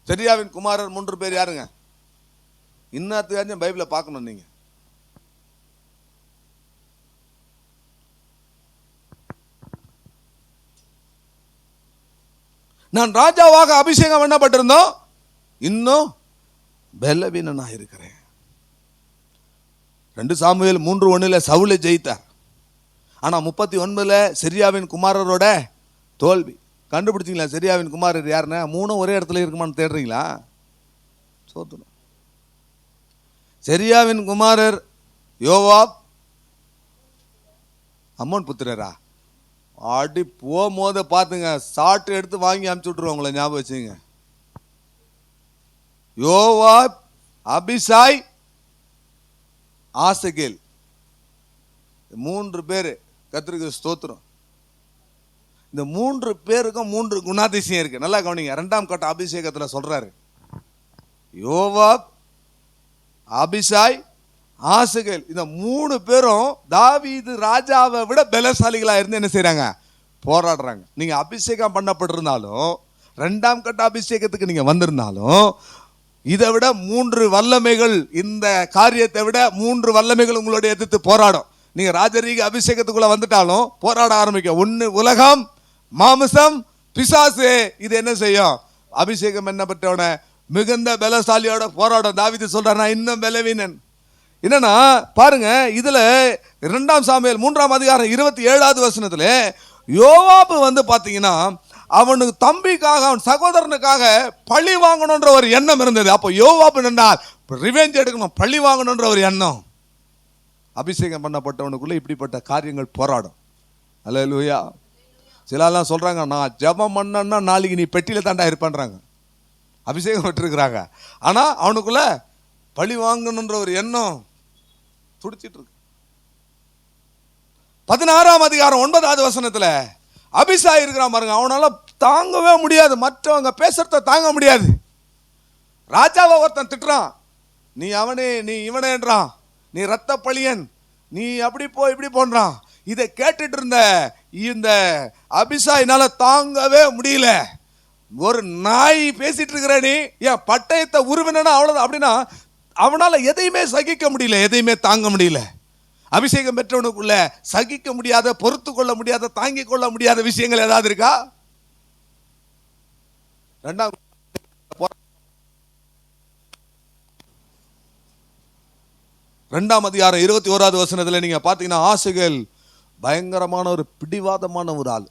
சிரியாவின் குமாரர் 3 பேர் யாருங்க? இன்னத்துக்காச்சும் பைபிளை பார்க்கணும் நீங்க. நான் ராஜாவாக அபிஷேகம் பண்ணப்பட்டிருந்தோம், இன்னும் பலவீனனா இருக்கிறேன். 2 சாமுவேல் 3:1 சவுலை ஜெயித்தார். ஆனா 39 சிரியாவின் குமாரரோட தோல்வி. கண்டுபிடிச்சிங்களா சிரியாவின் குமாரர் யாருன்னா? 3 ஒரே இடத்துல இருக்குமான்னு தேடுறீங்களா? சோதனம். சிரியாவின் குமாரர் யோவாப், அம்மோன் புத்திரரா? அடி போகும்போது பார்த்துங்க, சாட்டு எடுத்து வாங்கி அனுப்பிச்சு விட்ருவோம் உங்களை, ஞாபகம் வச்சுங்க. யோவாப், அபிசாய், ஆசகேல், 3 பேர். கர்த்தருக்கு ஸ்தோத்திரம். இந்த 3 பேருக்கும் 3 குணாதிசயம் இருக்கு. நல்லா கவனிங்க. 2ஆம் கட்ட அபிஷேகத்தில் சொல்றாரு, யோவாப், அபிசாய், ஆசகேல், இந்த 3 பேரும் தாவீது ராஜாவை விட பலசாலிகளா இருந்து என்ன செய்யறாங்க? போராடுறாங்க. நீங்க அபிஷேகம் பண்ணப்பட்டிருந்தாலும், 2ஆம் கட்ட அபிஷேகத்துக்கு நீங்க வந்திருந்தாலும், இதை விட 3 வல்லமைகள், இந்த காரியத்தை விட 3 வல்லமைகள் உங்களோட எதிர்த்து போராடும். நீங்க ராஜரீக அபிஷேகத்துக்குள்ள வந்துட்டாலும் போராட ஆரம்பிக்கும். 1 உலகம், மாமிசம், பிசாசு. இது என்ன செய்யும்? அபிஷேகம் என்ன பெற்றவன மிகுந்த பலசாலியோட போராடும். தாவீது சொல்றார், நான் இன்னும் பலவீனன். என்னன்னா பாருங்க, இதுல 2 சாமுவேல் 3ஆம் அதிகாரம் 27வது வசனத்துல யோவாபு வந்து பாத்தீங்கன்னா அவனுக்கு தம்பிக்காக, அவன் சகோதரனுக்காக பழி வாங்கணும்ன்ற ஒரு எண்ணம் இருந்தது. அப்போ யோவாபு நின்றால் ரிவெஞ்ச் எடுக்கணும், பழி வாங்கணும்ன்ற ஒரு எண்ணம். அபிஷேகம் பண்ணப்பட்டவனுக்குள்ள இப்படிப்பட்ட காரியங்கள் போராடும். அல்லேலூயா. சிலர்லாம் சொல்றாங்க, நான் ஜெபம் பண்ணேன்னா நாளைக்கு நீ பெட்டியில தாண்டா இருப்பேன்றாங்க. அபிஷேகம் பெற்றிருக்கிறாங்க, ஆனா அவனுக்குள்ள பழி வாங்கணும்ன்ற ஒரு எண்ணம் துடிச்சிட்டு இருக்கு. 16ஆம் அதிகாரம் 9வது வசனத்துல அபிசாய் இருக்கிறான் பாருங்க. அவனால தாங்கவே முடியாது, மற்றவங்க பேசுறத தாங்க முடியாது. ராஜாவை ஒருத்தன் திட்டுறான், நீ அவனே, நீ இவனேன்றான், நீ ரத்த பழியன், நீ அப்படி போ இப்படி போன்றான். இதை கேட்டுட்டு இருந்த இந்த அபிசாயினால தாங்கவே முடியல. ஒரு நாய் பேசிட்டு இருக்கிற நீ என் பட்டயத்தை உருவினா அவ்வளவு அப்படின்னா அவனால எதையுமே சகிக்க முடியல, எதையுமே தாங்க முடியல. அபிஷேகம் பெற்றவனுக்குள்ள சகிக்க முடியாத, பொறுத்து கொள்ள முடியாத, தாங்கிக் கொள்ள முடியாத விஷயங்கள் ஏதாவது இருக்கா? 2ஆம் அதிகாரம் 21வது வசனத்துல நீங்க பாத்தீங்கன்னா ஆசகேல் பயங்கரமான ஒரு பிடிவாதமான ஒரு ஆள்.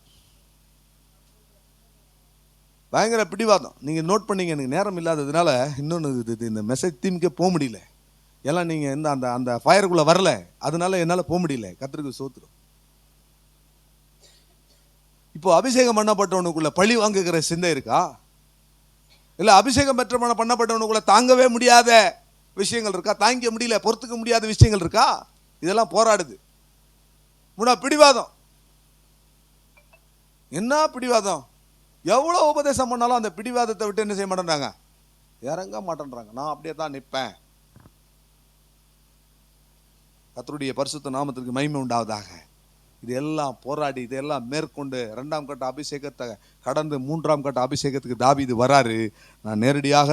பயங்கர பிடிவாதம். நீங்க நோட் பண்ணீங்க, எனக்கு நேரம் இல்லாததுனால இன்னொன்று இந்த மெசேஜ் தீமுக்கே போக முடியல. எல்லாம் நீங்க இந்த அந்த அந்த ஃபயருக்குள்ள வரல, அதனால என்னால போக முடியல. கர்த்தருக்கு ஸ்தோத்திரம். இப்போ அபிஷேகம் பண்ணப்பட்டவனுக்குள்ள பழி வாங்குகிற சிந்தை இருக்கா? இல்ல அபிஷேகம் பண்ணப்பட்டவனுக்குள்ள தாங்கவே முடியாத விஷயங்கள் இருக்கா? தாங்க முடியல, பொறுத்துக்க முடியாத விஷயங்கள் இருக்கா? இதெல்லாம் போராடுது. பிடிவாதம். என்ன பிடிவாதம்? எவ்வளவு உபதேசம் பண்ணாலும் அந்த பிடிவாதத்தை விட்டு என்ன செய்ய மாட்டேன்றாங்க? இறங்க மாட்டேன்றாங்க. நான் அப்படியே தான் நிற்பேன். கர்த்தருடைய பரிசுத்த நாமத்திற்கு மகிமை உண்டாவதாக. இதெல்லாம் போராடி, இதெல்லாம் மேற்கொண்டு 2ஆம் கட்ட அபிஷேகத்தை கடந்து 3ஆம் கட்ட அபிஷேகத்துக்கு தாவீது வராரு. நான் நேரடியாக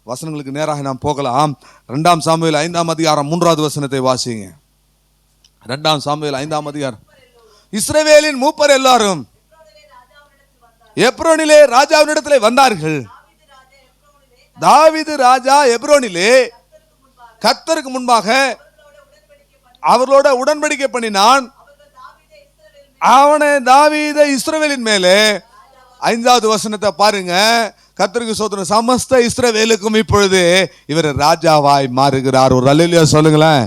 வசனங்களுக்கு நேராக நாம் போகலாம். 2ஆம் சாமுவேல் 5ஆம் அதிகாரம் 3வது வசனத்தை வாசிங்க. 2ஆம் சாமுவேல் 5ஆம் அதிகாரம். இஸ்ரவேலின் மூப்பர் எல்லாரும் எப்ரோனிலே ராஜாவினிடத்திலே வந்தார்கள். தாவீது ராஜா எப்ரோனிலே கர்த்தருக்கு முன்பாக அவர்களோட உடன்படிக்கை பண்ணினான். அவனை தாவீதை இஸ்ரவேலின் மேலே 5வது வசனத்தை பாருங்க. கர்த்தருக்கு ஸ்தோத்திரம். சமஸ்த இஸ்ரவேலுக்கும் இப்பொழுது இவர் ராஜாவாய் மாறுகிறார். ஒரு அல்லேலூயா சொல்லுங்களேன்.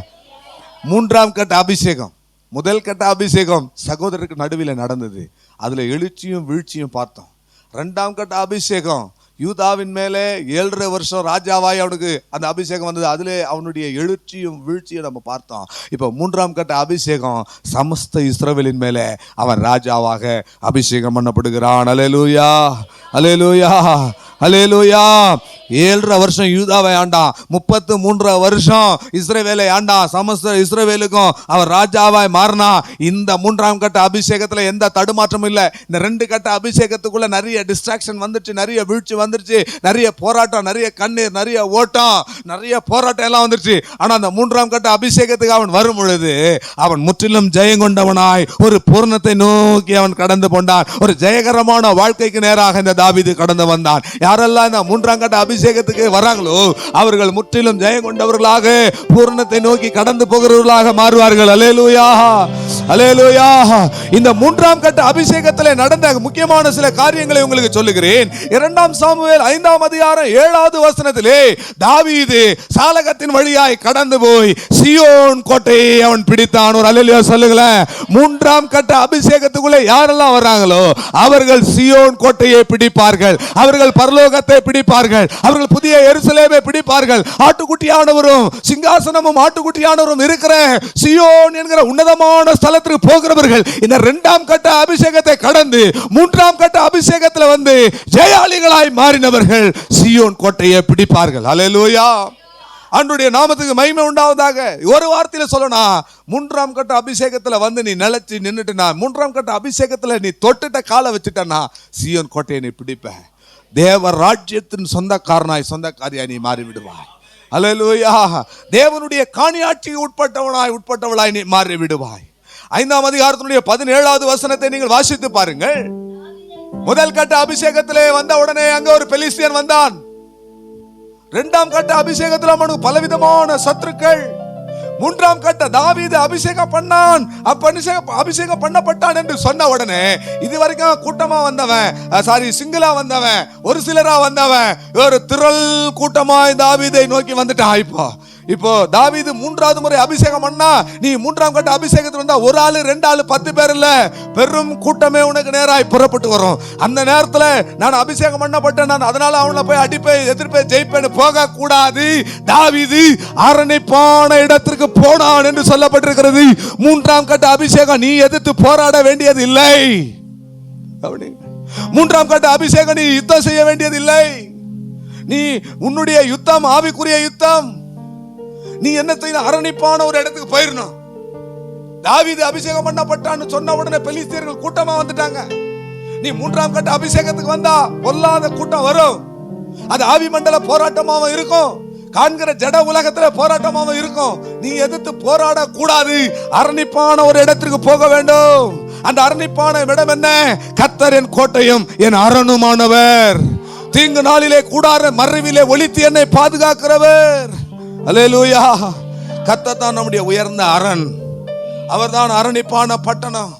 3ஆம் கட்ட அபிஷேகம், முதல் கட்ட அபிஷேகம் சகோதரருக்கு நடுவில் நடந்தது. அதுல எழுச்சியும் வீழ்ச்சியும் பார்த்தோம். 2ஆம் கட்ட அபிஷேகம் யூதாவின் மேலே 7.5 வருஷம் ராஜாவாய் அவனுக்கு அந்த அபிஷேகம் வந்தது. அதிலே அவனுடைய எழுச்சியும் வீழ்ச்சியும் நம்ம பார்த்தோம். இப்போ 3ஆம் கட்ட அபிஷேகம் சமஸ்த இஸ்ரவேலின் மேலே அவன் ராஜாவாக அபிஷேகம் பண்ணப்படுகிறான். அல்லேலூயா, அல்லேலூயா, அல்லேலூயா. 7.5 வருஷம் யூதாவை ஆண்டான், 33 வருஷம் இஸ்ரவேலை ஆண்டான். சமஸ்த இஸ்ரவேலுக்கும் அவர் ராஜாவாய் மாறினா. இந்த 3ஆம் கட்ட அபிஷேகத்துல எந்த தடுமாற்றமும் இல்லை. இந்த 2 கட்ட அபிஷேகத்துக்குள்ள நிறைய டிஸ்ட்ராக்ஷன் வந்துருச்சு, நிறைய வீழ்ச்சி வந்துருச்சு, நிறைய போராட்டம், நிறைய கண்ணீர், நிறைய ஓட்டம், நிறைய போராட்டம் எல்லாம் வந்துருச்சு. ஆனா அந்த 3ஆம் கட்ட அபிஷேகத்துக்கு அவன் வரும் பொழுது அவன் முற்றிலும் ஜெயம் கொண்டவனாய் ஒரு பூர்ணத்தை நோக்கி அவன் கடந்து கொண்டான். ஒரு ஜெயகரமான வாழ்க்கைக்கு நேராக இந்த தாவீது கடந்து வந்தான். யாரெல்லாம் இந்த 3ஆம் கட்ட அபிஷேகத்துக்கு வராங்களோ அவர்கள் முற்றிலும் ஜெயம் கொண்டவர்களாக பூரணத்தை நோக்கி கடந்து போகிறவர்களாக மாறுவார்கள். அல்லேலூயா, அல்லேலூயா. இந்த 3ஆம் கட்ட அபிஷேகத்திலே நடந்த முக்கியமான சில காரியங்களை உங்களுக்கு சொல்லுகிறேன். 2ஆம் சாமுவேல் 5ஆம் அதிகாரம் 7வது வசனத்திலே தாவீது சாலகத்தின் வழியாய் கடந்து போய் சீயோன் கோட்டையை அவன் பிடித்தான். ஒரு அல்லேலூயா சொல்லுங்களேன். 3ஆம் கட்ட அபிஷேகத்துக்குள்ளே யாரெல்லாம் வராங்களோ அவர்கள் சீயோன் கோட்டையை பிடிப்பார்கள். அவர்கள் பரலோக பரலோகத்தை பிடிப்பார்கள். அவர்கள் புதிய எருசலேமை பிடிப்பார்கள். ஆட்டுக்குட்டியானவரும் சிங்காசனமும் ஆட்டுக்குட்டியானவரும் இருக்கிற சியோன் என்கிற உன்னதமான ஸ்தலத்திற்கு போகிறவர்கள் இந்த இரண்டாம் கட்ட அபிஷேகத்தை கடந்து மூன்றாம் கட்ட அபிஷேகத்தில் வந்து ஜெயாளிகளாய் மாறினவர்கள் சியோன் கோட்டையை பிடிப்பார்கள். அல்லேலூயா. ஆண்டவருடைய நாமத்துக்கு மகிமை உண்டாவதாக. ஒரு வார்த்தையில சொல்லணும், மூன்றாம் கட்ட அபிஷேகத்துல வந்து நீ நிலைச்சு நின்னுட்டுனா, மூன்றாம் கட்ட அபிஷேகத்துல நீ தொட்டுட்ட காலை வச்சுட்டனா சியோன் கோட்டையை நீ பிடிப்ப. தேவ ராஜ்யத்தின் சொந்தக்காரனாய் சொந்தக்காரியாய் நீ மாறி விடுவாய். அல்லேலூயா. தேவனுடைய காணியாட்சிக்கு உட்பட்டவளாய் நீ மாறி விடுவாய். 5ஆம் அதிகாரத்தினுடைய 17வது வசனத்தை நீங்கள் வாசித்து பாருங்கள். முதல் கட்ட அபிஷேகத்திலே வந்த உடனே அங்க ஒரு பெலிஸ்தியன் வந்தான். இரண்டாம் கட்ட அபிஷேகத்தில் அவனுக்கு பலவிதமான சத்துருக்கள். மூன்றாம் கட்ட தாவீது அபிஷேகம் பண்ணான். அபிஷேகம் பண்ணப்பட்டான் என்று சொன்ன உடனே இதுவரைக்கும் கூட்டமா வந்தவன், சிங்கிளா வந்தவன், ஒரு சிலரா வந்தவன், ஒரு திரள் கூட்டமாய் தாவீதை நோக்கி வந்துட்டான். இப்போ தாவீது 3வது முறை அபிஷேகம் பண்ணா, நீ 3ஆம் கட்ட அபிஷேகத்தில் வந்தா ஒரு ஆளு 2 ஆளு 10 பேர் இல்ல, பெரும் கூட்டமே உனக்கு நேராய் புறப்பட்டு வரும். அந்த நேரத்துல நான் அபிஷேகம் பண்ணப்பட்டேன், நான் அதனால அவனை போய் அடிப்பேன், எதிர்ப்பேன், ஜெயிப்பேன் போக கூடாது. தாவீது அரணிப்பான இடத்திற்கு போனான் என்று சொல்லப்பட்டிருக்கிறது. 3ஆம் கட்ட அபிஷேகம் நீ எதிர்த்து போராட வேண்டியது இல்லை. 3ஆம் கட்ட அபிஷேகம் நீ யுத்தம் செய்ய வேண்டியது இல்லை. நீ உன்னுடைய யுத்தம் ஆவிக்குரிய யுத்தம். நீ என்ன செய்ய, அரணிப்பான ஒரு இடத்துக்கு போயிடணும். தாவீது அபிஷேகம் பண்ணப்பட்டான்னு சொன்ன உடனே பெலிஸ்தியர்கள் கூட்டமா வந்துட்டாங்க. நீ 3ஆம் கட்ட அபிஷேகத்துக்கு வந்தா பொல்லாத கூட்டம் வரும். அது ஆவி மண்டல போராட்டமாவும் இருக்கும், காண்கிற ஜட உலகத்துல போராட்டமாவும் இருக்கும். நீ எதிர்த்து போராட கூடாது. அரணிப்பான ஒரு இடத்திற்கு போக வேண்டும். அந்த அரணிப்பான இடம் என்ன? கர்த்தர் என் கோட்டையும் என் அரணுமானவர், தீங்கு நாளிலே கூடார மறைவிலே ஒளித்து என்னை பாதுகாக்கிறவர். அல்லேலூயா. கர்த்தர் தான் நம்முடைய உயர்ந்த அரண். அவர் தான் அரணிப்பான பட்டணம்.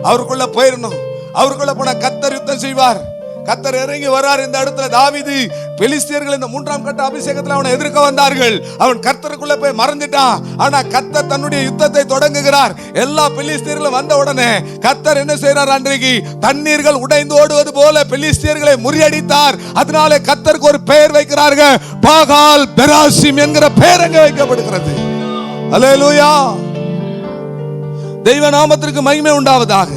அவருக்குள்ள போயிடணும். அவருக்குள்ள போன கர்த்தர் யுத்தம் செய்வார். கர்த்தர் இறங்கி வரார் இந்த இடத்துல. தாவீது பெலிஸ்தியர்கள் இந்த 3ஆம் கட்ட அபிஷேகத்தில் அவனை எதிர்க்க வந்தார்கள். அவன் கர்த்தருக்குள்ள போய் மறைஞ்சிட்டான். ஆனா கர்த்தர் தன்னுடைய யுத்தத்தை தொடங்குகிறார். எல்லா பெலிஸ்தியர்களும் வந்த உடனே கர்த்தர் என்ன செய்றார்? அன்றைக்கு தண்ணீர்கள் உடைந்து ஓடுவது போல பெலிஸ்தியர்களை முறியடித்தார். அதனால கர்த்தருக்கு ஒரு பெயர் வைக்கிறார்கள், பாகால் பெராசிம் என்கிற பெயர் அங்கே வைக்கப்படுகிறது. அல்லேலூயா. தெய்வ நாமத்திற்கு மகிமை உண்டாவதாக.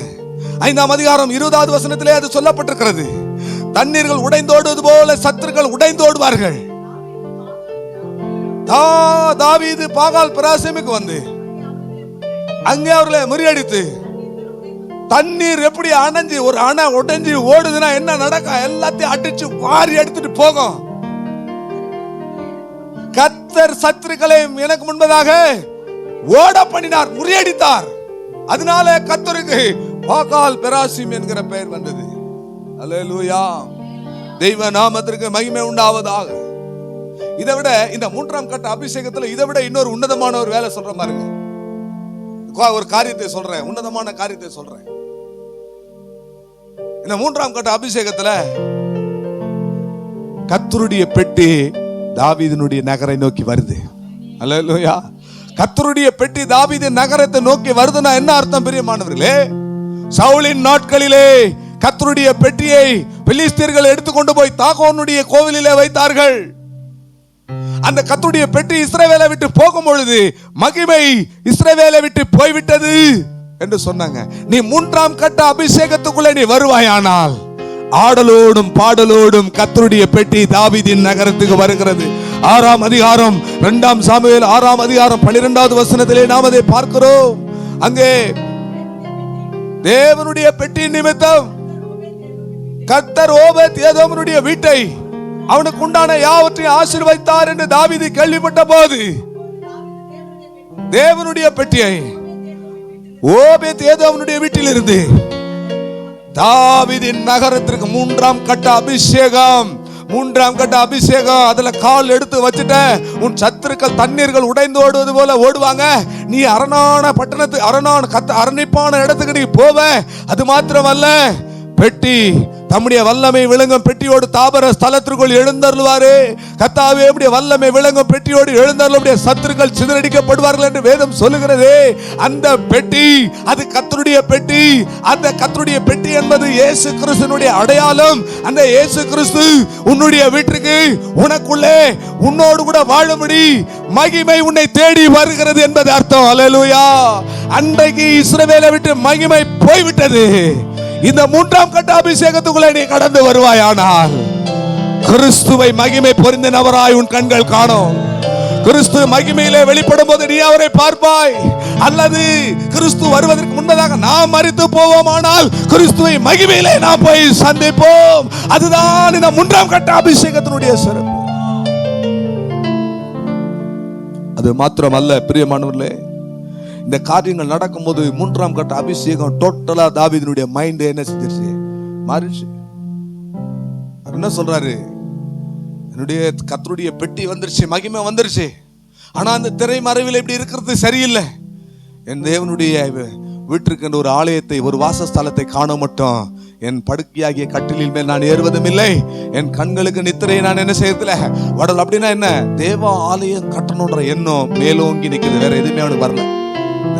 5ஆம் அதிகாரம் 20வது வசனத்திலே அது சொல்லப்பட்டிருக்கிறது. தண்ணீர்கள் உடைந்தோடுவது போல சத்துருக்கள் உடைந்தோடுவார்கள். தாவீது பாகால் பெராசிமுக்கு வந்து அங்கே அவர்களை முறியடித்து, தண்ணீர் எப்படி அணைஞ்சு ஒரு அணை உடைஞ்சு ஓடுதுன்னா என்ன நடக்கும்? எல்லாத்தையும் அடிச்சு வாரி எடுத்துட்டு போகும். கர்த்தர் சத்துருக்களை எனக்கு முன்பதாக ஓட பண்ணினார், முறியடித்தார். அதனால கர்த்தருக்கு பாகால் பெராசிம் என்கிற பெயர் வந்தது. அல்லேலூயா. தெய்வ நாமத்திற்கு மகிமை உண்டாவதாக. இதை விட இந்த 3ஆம் கட்ட அபிஷேகத்துல இதை விட இன்னொரு உன்னதமான ஒரு வேலை சொல்ற பாருங்க. ஒரு காரியத்தை சொல்றேன், உன்னதமான காரியத்தை சொல்றேன். இந்த 3ஆம் கட்ட அபிஷேகத்துல கர்த்தருடைய பெட்டி தாவீதினுடைய நகரை நோக்கி வருது. அல்லேலூயா. கர்த்தருடைய பெட்டி தாவீதின் நகரத்தை நோக்கி வருதுன்னா என்ன அர்த்தம் பிரியமானவர்களே? சவுலின் நாட்களிலே கர்த்தருடைய பெட்டியை பெலிஸ்தியர்கள் எடுத்துக்கொண்டு போய் தாகோனுடைய கோவிலிலே வைத்தார்கள். அந்த கர்த்தருடைய பெட்டி இஸ்ரவேலை விட்டு போகும் பொழுது மகிமை இஸ்ரவேலை விட்டு போய்விட்டது என்று சொன்னாங்க. நீ 3ஆம் கட்ட அபிஷேகத்துக்குள்ளே நீ வருவாயானால் ஆடலோடும் பாடலோடும் கர்த்தருடைய பெட்டி தாவீதின் நகரத்துக்கு வருகிறது. 6ஆம் அதிகாரம் 2ஆம் சாமுவேல் 6ஆம் அதிகாரம் 12வது வசனத்திலே நாம் அதை பார்க்கிறோம். அங்கே தேவனுடைய பெட்டி நிமித்தம் கர்த்தர் ஓபேத் ஏதோமனுடைய வீட்டை அவனுக்கு உண்டான யாவற்றையும் ஆசீர்வதித்தார் என்று தாவீது கேள்விப்பட்ட போது தேவனுடைய பெட்டியை ஓபேத் ஏதோமனுடைய வீட்டில் இருந்து தாவீதின் நகரத்திற்கு 3ஆம் கட்ட அபிஷேகம். 3ஆம் கட்ட அபிஷேகம். அதுல கால் எடுத்து வச்சுட்ட உன் சத்துருக்கள் தண்ணீர்கள் உடைந்து ஓடுவது போல ஓடுவாங்க. நீ அரணான பட்டணத்து அரணிப்பான இடத்துக்கு நீ போவ. அது மாத்திரமல்ல, பெட்டி தம்முடைய வல்லமை விளங்கும் பெட்டியோடு தாபர ஸ்தலத்திற்குள் எழுந்தருள்வாரே. கர்த்தாவே, உம்முடைய வல்லமை விளங்கும் பெட்டியோடு எழுந்தருளுடைய சத்துருக்கள் சிதறடிக்கப்படுவார்கள் என்று வேதம் சொல்லுகிறதே. அந்த பெட்டி அது கர்த்தருடைய பெட்டி. அந்த கர்த்தருடைய பெட்டி என்பது இயேசு கிறிஸ்துவினுடைய அடையாளம். அந்த இயேசு கிறிஸ்து உன்னுடைய வீட்டுக்கு உனக்குள்ளே உன்னோடு கூட வாழும்படி மகிமை உன்னை தேடி வருகிறது என்பது அர்த்தம். அல்லேலூயா. அன்றைக்கு இஸ்ரவேலை விட்டு மகிமை போய்விட்டது. இந்த 3ஆம் கட்ட அபிஷேகத்துக்குள்ளே நீ கடந்து வருவாயானால் கிறிஸ்துவை மகிமை பொருந்தினவராய் உன் கண்கள் காணும். கிறிஸ்து மகிமையிலே வெளிப்படும் போது நீ அவரை பார்ப்பாய். அல்லது கிறிஸ்து வருவதற்கு முன்பதாக நாம் மரித்து போவோமானால் கிறிஸ்துவை மகிமையிலே நாம் போய் சந்திப்போம். அதுதான் இந்த 3ஆம் கட்ட அபிஷேகத்தினுடைய சிறப்பு. அது மாத்திரமல்ல பிரியமானவர்களே, இந்த காரியங்கள் நடக்கும்போது 3ஆம் கட்ட அபிஷேகம் டோட்டலா தாவீதுனுடைய மைண்ட் என்ன செஞ்சிருச்சு? மாறிடுச்சு. என்ன சொல்றாரு? என்னுடைய கர்த்தருடைய பெட்டி வந்துருச்சு, மகிமை வந்துருச்சு. ஆனா அந்த திரை மறைவில் இப்படி இருக்கிறது சரியில்லை. என் தேவனுடைய வீட்டிற்கு ஒரு ஆலயத்தை, ஒரு வாசஸ்தலத்தை காண மட்டும் என் படுக்கையாகிய கட்டிலின் மேல் நான் ஏறுவதும் இல்லை, என் கண்களுக்கு நித்திரையை நான் என்ன செய்யறதில்ல வடல். அப்படின்னா என்ன? தேவ ஆலயம் கட்டணுன்ற எண்ணம் மேலோங்கி நிற்குது, வேற எதுவுமே அவனுக்கு வரல.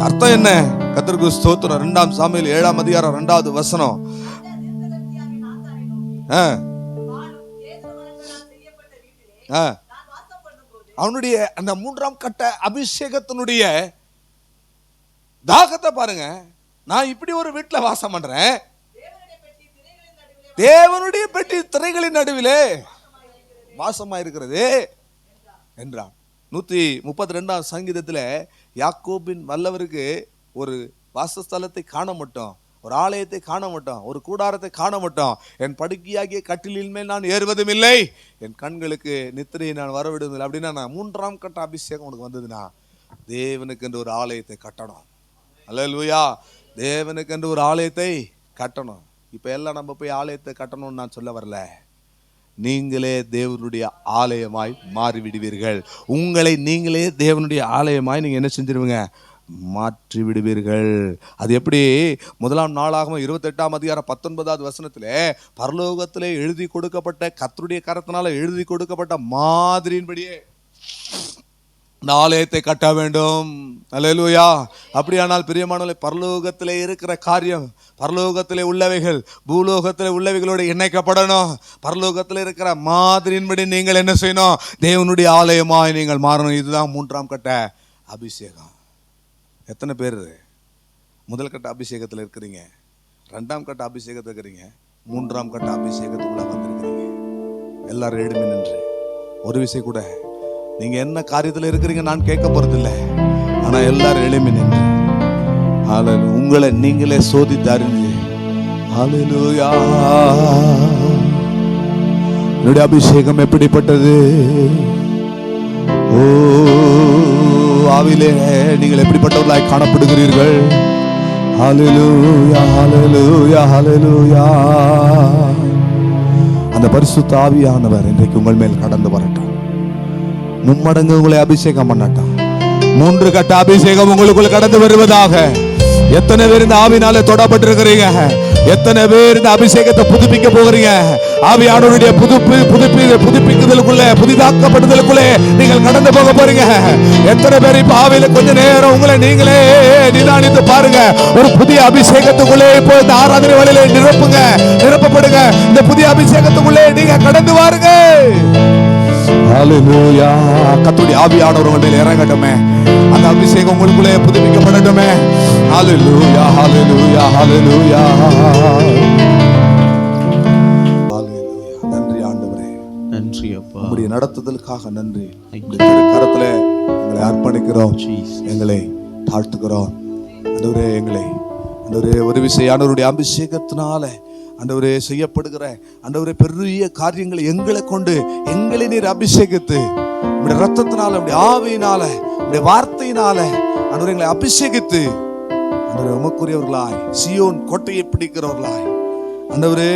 அர்த்தம் என்ன? கர்த்தருக்கு ஸ்தோத்திரம். 2 சாமுவேல் 7ஆம் அதிகாரம் 2வது வசனம். அவனுடைய அந்த 3ஆம் கட்ட அபிஷேகத்தினுடைய தாகத்தை பாருங்க. நான் இப்படி ஒரு வீட்டுல வாசம் பண்றேன், தேவனுடைய பெட்டி திரைகளின் நடுவிலே வாசமாயிருக்கிறது என்றான். 132ஆம் சங்கீதத்தில் யாக்கோபின் வல்லவருக்கு ஒரு வாசஸ்தலத்தை காண மாட்டோம், ஒரு ஆலயத்தை காண மாட்டோம், ஒரு கூடாரத்தை காண மாட்டோம். என் படுக்கையாகிய கட்டிலின் மேல் நான் ஏறுவதும் இல்லை, என் கண்களுக்கு நித்திரையை நான் வரவிடுவதும் இல்லை. அப்படின்னா நான் 3ஆம் கட்ட அபிஷேகம் உனக்கு வந்ததுன்னா தேவனுக்கு என்று ஒரு ஆலயத்தை கட்டணும். அல்லேலூயா. தேவனுக்கு என்று ஒரு ஆலயத்தை கட்டணும். இப்ப எல்லாம் நம்ம போய் ஆலயத்தை கட்டணும்னு நான் சொல்ல வரல. நீங்களே தேவனுடைய ஆலயமாய் மாறிவிடுவீர்கள். உங்களை நீங்களே தேவனுடைய ஆலயமாய் நீங்க என்ன செஞ்சிருவீங்க? மாற்றி விடுவீர்கள். அது எப்படி? 1 நாளாகமம் 28ஆம் அதிகாரம் 19வது வசனத்திலே பரலோகத்திலே எழுதி கொடுக்கப்பட்ட கர்த்தருடைய கரத்தினால எழுதி கொடுக்கப்பட்ட மாதிரியின்படியே இந்த ஆலயத்தை கட்ட வேண்டும். அல்லேலூயா. அப்படியானால் பிரியமானவர்களே, பரலோகத்திலே இருக்கிற காரியம், பரலோகத்திலே உள்ளவைகள் பூலோகத்திலே உள்ளவைகளோடு இணைக்கப்படணும். பரலோகத்தில் இருக்கிற மாதிரியின்படி நீங்கள் என்ன செய்யணும்? தேவனுடைய ஆலயமாய் நீங்கள் மாறணும். இதுதான் 3ஆம் கட்ட அபிஷேகம். எத்தனை பேர் முதல் கட்ட அபிஷேகத்தில் இருக்கிறீங்க, 2ஆம் கட்ட அபிஷேகத்தில் இருக்கிறீங்க, 3ஆம் கட்ட அபிஷேகத்துக்குள்ள வந்திருக்கிறீங்க? எல்லாரும் எழுமி நின்று ஒரு விஷயம் கூட, நீங்க என்ன காரியத்தில் இருக்கிறீங்க நான் கேட்க போறதில்லை, ஆனா எல்லாரும் எழுமி நின்று உங்களை நீங்களே சோதித்து அறிஞ்சு, ஹல்லேலூயா, என்னுடைய அபிஷேகம் எப்படிப்பட்டது? ஓ ஆவிலே நீங்கள் எப்படிப்பட்டவர்களாய் காணப்படுகிறீர்கள்? ஹல்லேலூயா, ஹல்லேலூயா, ஹல்லேலூயா. அந்த பரிசுத்த ஆவியானவர் இன்றைக்கு உங்கள் மேல் கடந்து வரட்டும். 3 மடங்கு உங்களை அபிஷேகம் பண்ணட்டும். 3 கட்ட அபிஷேகம் உங்களுக்குள்ள கடந்து வருவதாக. எத்தனை பேர் இந்த ஆவினால தொடப்பட்டிருக்கிறீங்க? எத்தனை பேர் இந்த அபிஷேகத்தை புதுப்பிக்க போகிறீங்க? ஆவியானவருடைய புதுப்பிக்குதலுக்குள்ளே, புதிதாக்கப்படுதலுக்குள்ளே நீங்கள் கடந்து போக போறீங்க. எத்தனை பேர் இப்ப ஆவியில கொஞ்ச நேரம் உங்களை நீங்களே நிதானித்து பாருங்க. ஒரு புதிய அபிஷேகத்துக்குள்ளே இப்போ இந்த ஆராதனை வேளையிலே நிரப்பப்படுங்க. இந்த புதிய அபிஷேகத்துக்குள்ளே நீங்க கடந்து வாருங்க. ஹல்லேலூயா. கர்த்தருடைய ஆவியானவர் உங்கள் மேல் இறங்கட்டுமே. அந்த அபிஷேகம் உங்களுக்குள்ளே புதுப்பிக்கப்படட்டுமே. ஹல்லேலூயா, ஹல்லேலூயா, ஹல்லேலூயா. நன்றி ஆண்டவரே, நன்றி அப்பா. உம்முடைய நடத்துதலுக்காக நன்றி. கரத்துல எங்களை அர்ப்பணிக்கிறோம், எங்களை தாழ்த்துக்கிறோம். ஆண்டவரே, எங்களை ஆண்டவரே ஒரு விஷயானவருடைய அபிஷேகத்தினால ஆண்டவரே செய்யப்படுகிற ஆண்டவரே பெரிய காரியங்களை எங்களை கொண்டு எங்களை நீர் அபிஷேகித்து உம்முடைய ரத்தத்தினால, உம்முடைய ஆவியினால, உம்முடைய வார்த்தையினால ஆண்டவரே எங்களை அபிஷேகித்து ஆண்டவரே உமக்குரியவர்களாய் சீயோன் கோட்டையை பிடிக்கிறவர்களாய் ஆண்டவரே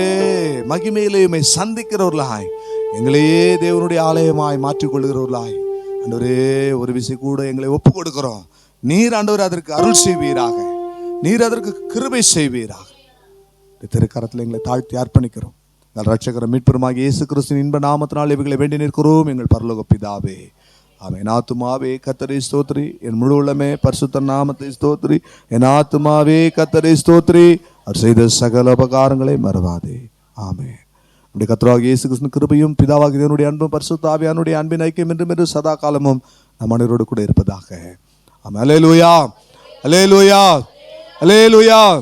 மகிமையிலே உம்மை சந்திக்கிறவர்களாய் எங்களையே தேவனுடைய ஆலயமாய் மாற்றிக்கொள்கிறவர்களாய் ஆண்டவரே ஒரு விஷயம் கூட எங்களை ஒப்பு கொடுக்கிறோம். நீர் ஆண்டவரே அதற்கு அருள் செய்வீராக, நீர் அதற்கு கிருபை செய்வீராக. திருக்கரத்தில் எங்களை தாழ்த்தி அர்ப்பணிக்கிறோம். எங்கள் ரட்சகர மீட்பெருமாகிய இயேசு கிறிஸ்துவின் இன்ப நாமத்தினால் இவைகளை வேண்டி நிற்கிறோம் எங்கள் பரலோக பிதாவே. ஆமென். ஆத்துமாவே கர்த்தரை ஸ்தோத்திரி, என் முழு உள்ளமே பரிசுத்த நாமத்தை ஸ்தோத்திரி. என் ஆத்துமாவே கர்த்தரை ஸ்தோத்திரி, அவர் செய்த சகல உபகாரங்களை மறவாதே. ஆமென். நம்முடைய கர்த்தராகிய இயேசு கிறிஸ்துவின் கிருபையும் பிதாவாகிய தேவனுடைய அன்பும் பரிசுத்த ஆவியானுடைய அன்பின் ஐக்கியம் என்றும் சதா காலமும் நம் அனைவரோடு கூட இருப்பதாக. ஆமென். அல்லேலூயா, அல்லேலூயா, அல்லேலூயா.